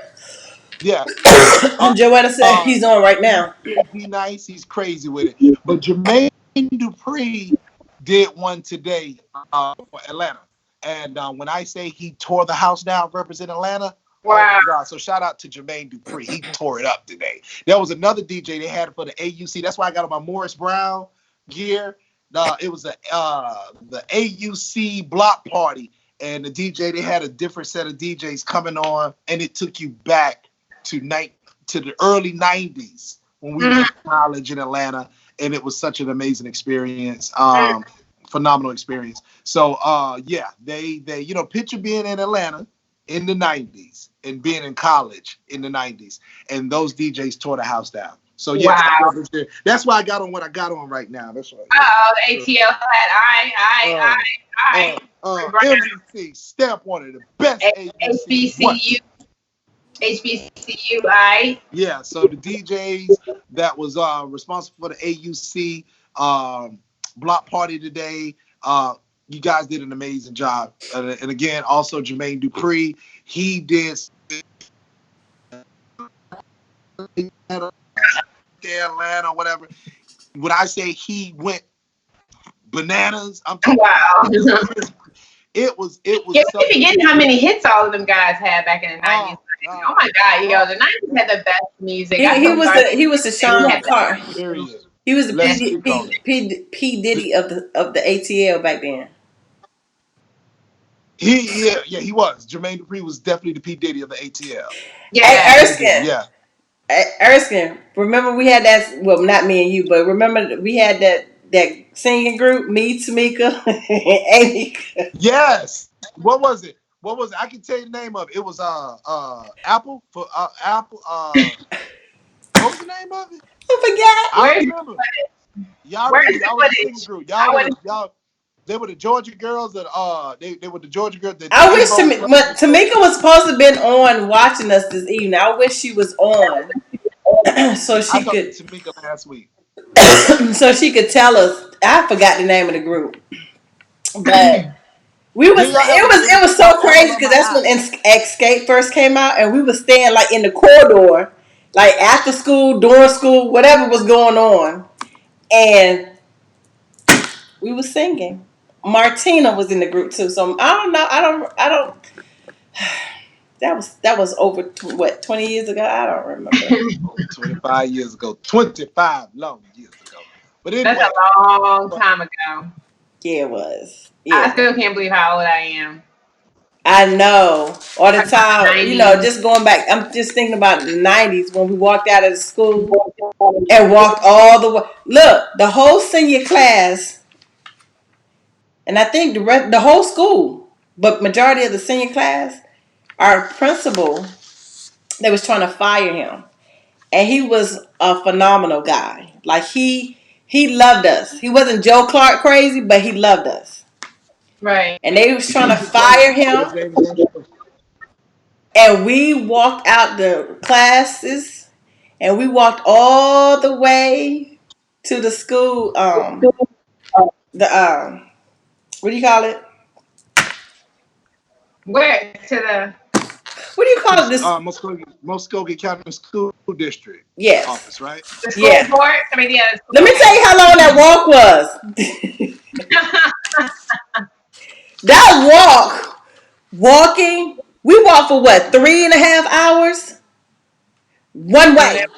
Yeah. Joetta said Uh, he's on right he now. said be nice. He's crazy with it. But Jermaine Dupri did one today for Atlanta. And when I say he tore the house down representing Atlanta, oh my Wow. God. So shout out to Jermaine Dupri. He tore it up today. There was another DJ they had for the AUC. That's why I got on my Morris Brown gear. It was the AUC block party. And the DJ, they had a different set of DJs coming on, and it took you back to to the early 90s when we was Mm, in college in Atlanta, and it was such an amazing experience. mm. Phenomenal experience. So yeah, they picture being in Atlanta in the 90s and being in college in the 90s, and those DJs tore the house down. So yes, I Wow. represent. That's why I got on what I got on right now. That's right. Yeah. Oh, the ATL hat. Uh, I. MCC stamp one of the best AUC. What? HBCU. HBCU. I. Yeah, so the DJs that was responsible for the AUC block party today, you guys did an amazing job. And again, also Jermaine Dupri, he did Atlanta, whatever. When I say he went bananas, I'm talking about Wow. Yeah, Chris. It was we such keep forgetting how many hits all of them guys had back in the 90s. oh God, Oh my God, yo, oh the 90s had the best music. I He feel was sorry. the We Sean had period, the Carr. best music. period. He was the Let's speak on it. P Diddy of the ATL back then. Yeah, he was. Jermaine Dupri was definitely the P Diddy of the ATL. Hey Yeah. Hands down, Erskine, yeah. Erskine, remember we had that? Well, not me and you, but remember we had that singing group, me, Tamika, and Amy. Yes. What was it? What was it? I can tell you the name of it. It was Apple for Apple what was the name of it? I I Where's the remember. Y'all Where's remember the y'all was a singing footage? group. I want to. Y'all they were the Georgia girls that they were the Georgia girls that I wish Devo Tamika was supposed to have been on watching us this evening. I wish she was on so I she talked could to Tamika last week. so she could tell us. I forgot the name of the group, but we was Didn't y'all have it was so I have it crazy on because my that's app. when Escape first came out, and we was staying like in the corridor, like after school, during school, whatever was going on, and we was singing. Martina was in the group too, so I don't know. I don't. That was over what 20 years ago. I don't remember. Over 25 years ago. 25 long years ago. But That's anyway, a long time ago. Yeah, it was. Yeah, I it was. still can't believe how old I am. I know. All the Talking about time, the 90s. just going back. I'm just thinking about the '90s when we walked out of the school and walked all the way. Look, the whole senior class, and I think the whole school, but majority of the senior class, our principal. They was trying to fire him, and he was a phenomenal guy. Like he loved us. He wasn't Joe Clark crazy, but he loved us. Right. And they was trying to His name, fire his him, name is Angelo. and we walked out the classes, and we walked all the way to the school. The what do you call it? Where to the What do you To call it? This? Muskogee County School District Yes, office, right? the school yeah. board? I mean, yeah. Let me tell Okay. you how long that walk was. That walking, we walked for what, 3.5 hours? One And way. it,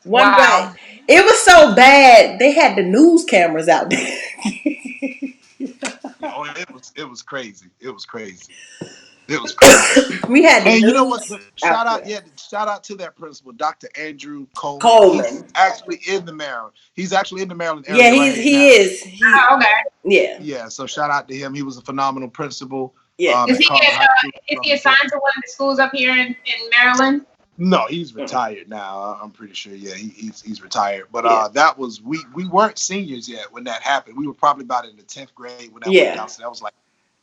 One way. wow. It was so bad, they had the news cameras out there. Yeah, oh, it was crazy. It was crazy. It was crazy. We had the And you know what? news But out there. shout out to that principal, Dr. Andrew Coleman. He's Coleman. actually in the Maryland. He's actually in the Maryland Yeah, area he's right he now. is. Oh, okay. Yeah. Yeah, so shout out to him. He was a phenomenal principal Yeah. Is at he Carver High School. is he assigned to one of the schools up here in Maryland? No, he's Mm. retired now. I'm pretty sure. Yeah, he's retired. But Yeah. that was we weren't seniors yet when that happened. We were probably about in the 10th grade when that went Yeah. down. So that was like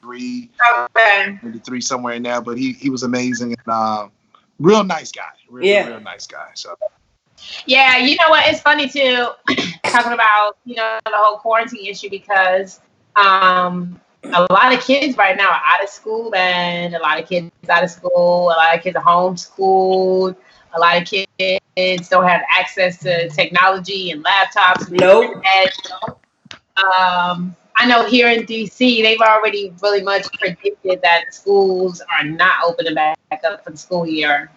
three, Okay. maybe three somewhere in there. But he was amazing and real nice guy. Yeah. Real nice guy. So Yeah, you know what? It's funny too, talking about the whole quarantine issue because a lot of kids right now are out of school, and a lot of kids out of school, a lot of kids are homeschooled, a lot of kids don't have access to technology and laptops and the Nope. internet. I know here in DC, they've already really much predicted that schools are not opening back up for the school year.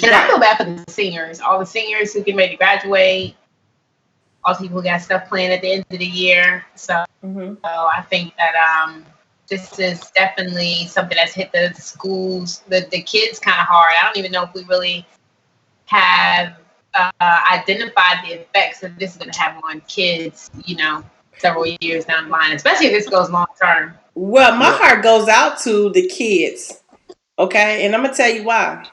And I Right. feel bad for the seniors, all the seniors who get ready to graduate, all the people who got stuff planned at the end of the year. So Hmm. I think that this is definitely something that's hit the schools, the kids kind of hard. I don't even know if we really have identified the effects that this is going to have on kids, several years down the line, especially if this goes long term. Well, my yeah, heart goes out to the kids. Okay, and I'm gonna tell you why.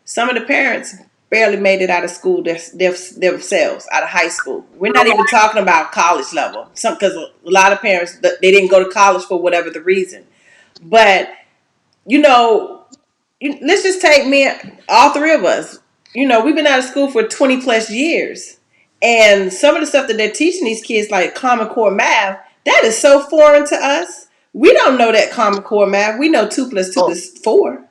Some of the parents barely made it out of school themselves, out of high school. We're not even talking about college level. Some because a lot of parents they didn't go to college for whatever the reason. But you know, let's just take me, all three of us. We've been out of school for 20 plus years, and some of the stuff that they're teaching these kids, like Common Core math, that is so foreign to us. We don't know that Common Core math. We know 2 plus 2 oh, is 4.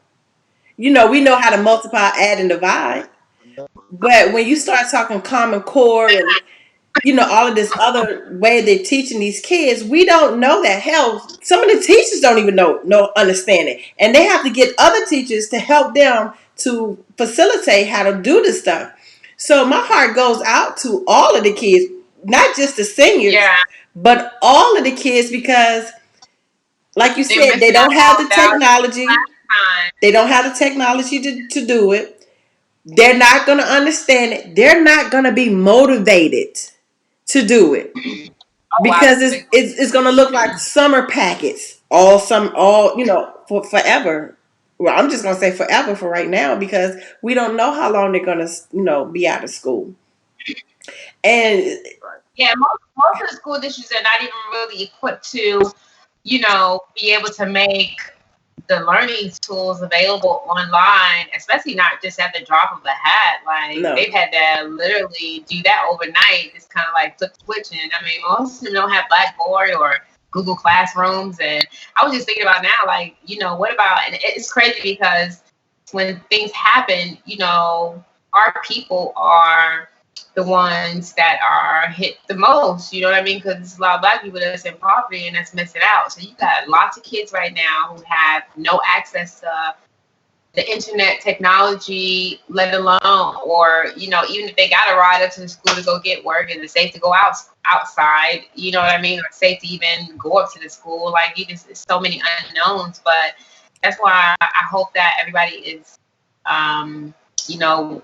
We know how to multiply, add, and divide. But when you start talking Common Core and all of this other way they're teaching these kids, we don't know that. Hell, some of the teachers don't even understand it, and they have to get other teachers to help them to facilitate how to do this stuff. So my heart goes out to all of the kids, not just the seniors, Yeah, but all of the kids, because, like you they're said, they missing don't out have on the valuable technology. class They don't have the technology to do it. They're not going to understand it. They're not going to be motivated to do it, time. Oh wow, because that's a big one. it's going to look like summer packets all for forever. Well, I'm just going to say forever for right now, because we don't know how long they're going to be out of school. And Yeah, most of the school districts are not even really equipped to, be able to make the learning tools available online, especially not just at the drop of a hat. Like no. they've had to literally do that overnight. It's kind of like flip switching. I mean, most of them don't have Blackboard or Google Classrooms, and I was just thinking about now, like, what about? And it's crazy because when things happen, our people are the ones that are hit the most, you know what I mean? Because there's a lot of black people that's in poverty and that's missing out. So you got lots of kids right now who have no access to the internet technology, let alone, or, even if they got to ride up to the school to go get work, and it's safe to go outside, you know what I mean? Or safe to even go up to the school. Like, it's so many unknowns, but that's why I hope that everybody is,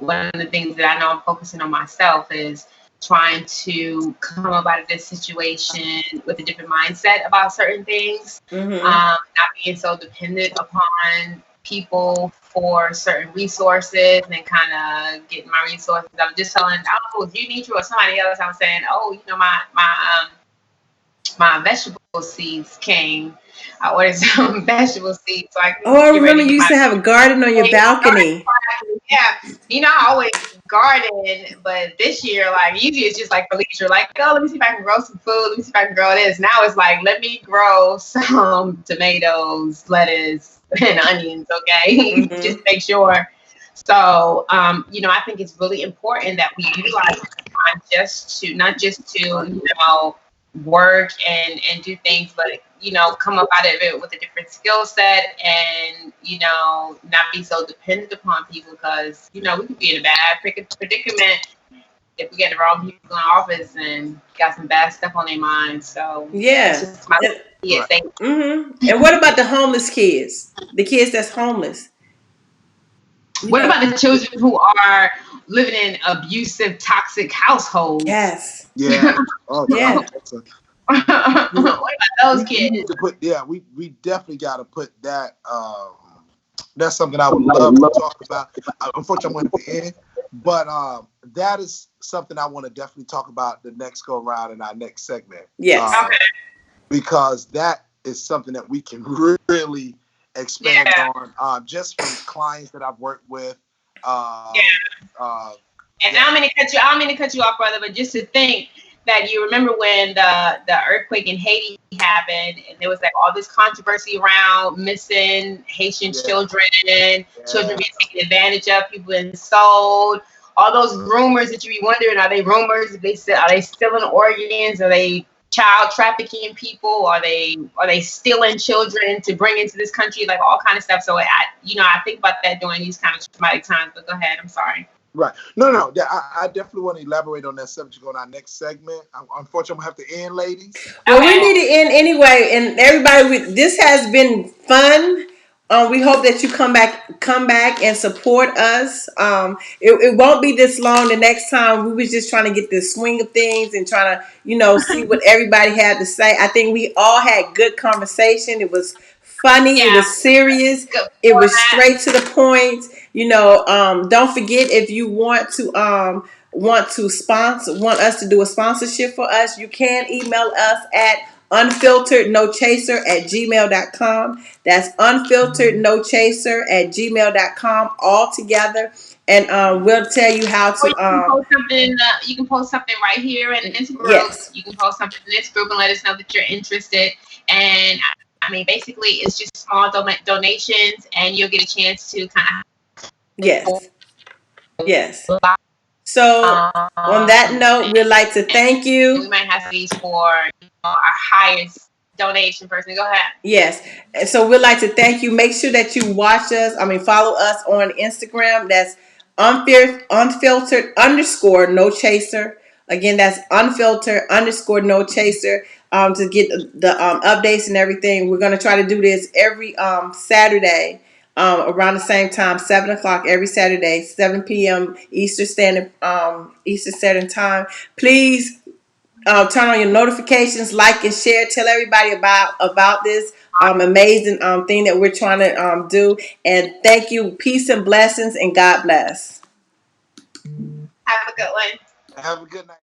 one of the things that I know I'm focusing on myself is trying to come up out of this situation with a different mindset about certain things, Hmm. not being so dependent upon people for certain resources and kind of getting my resources. I was just telling, I don't know if you need to or somebody else. I was saying, oh, my vegetable seeds came. I ordered some vegetable seeds so I Oh, can I get remember ready to you get used my to have a garden on your balcony. yeah. I always garden, but this year, like, usually it's just like for leisure, like, oh, let me see if I can grow some food. Let me see if I can grow this. Now it's like, let me grow some tomatoes, lettuce, and onions. Okay, just Hmm. make sure. So, I think it's really important that we utilize it not just to work and do things, but come up out of it with a different skill set and not be so dependent upon people because we could be in a bad predicament if we get the wrong people in office and got some bad stuff on their minds. So that's Yeah. just my And, Right. PSA. and what about the homeless kids? The kids that's homeless. You What know. about the children who are living in abusive, toxic households? Yes. Yeah. Oh God. Yeah. What Yeah. about those We kids? need to put, yeah, we definitely got to put that. That's something I would love to talk about. Unfortunately, I'm going to have to end, but that is something I want to definitely talk about the next go around in our next segment, Yes. Okay. because that is something that we can really expand Yeah. on, just from clients that I've worked with. Yeah. Uh, And yeah, I don't mean to cut you off, brother, but just to think that you remember when the earthquake in Haiti happened, and there was like all this controversy around missing Haitian yeah, children, children yeah. being taken advantage of, people being sold. All those rumors that you be wondering, are they rumors? Are they stealing organs? Are they child trafficking people? Are they stealing children to bring into this country? Like all kind of stuff. So I think about that during these kind of traumatic times. But go ahead. I'm sorry. Right. No, no, no. Yeah, I definitely want to elaborate on that subject on our next segment. Unfortunately, I'm going to have to end, ladies. Well, we Okay. need to end anyway, and everybody. This has been fun. We hope that you come back and support us. It won't be this long. The next time we was just trying to get the swing of things and trying to, see what everybody had to say. I think we all had good conversation. It was funny. It Yeah. was serious. Good It was format. straight to the point. Don't forget, if you want us to do a sponsorship for us, you can email us at unfilterednochaser@gmail.com. That's unfilterednochaser@gmail.com, all together. And we'll tell you how Or to you can post something right here in this group. yes. You can post something in this group and let us know that you're interested. And I mean, basically, it's just small donations, and you'll get a chance to kind Yes. Yes. of. So on that And note, we'd like to thank we you. might have these for our highest donation person. Go ahead. Yes. And so we'd like to thank you. Make sure that you watch us. Follow us on Instagram. That's unfiltered underscore no chaser. Again, that's unfiltered underscore no chaser. To get the updates and everything. We're going to try to do this every Saturday around the same time, 7 o'clock every Saturday, 7 p.m. Eastern Standard Time. Please turn on your notifications, like and share, tell everybody about this amazing thing that we're trying to do. And thank you. Peace and blessings, and God bless. Have a good one. Have a good night.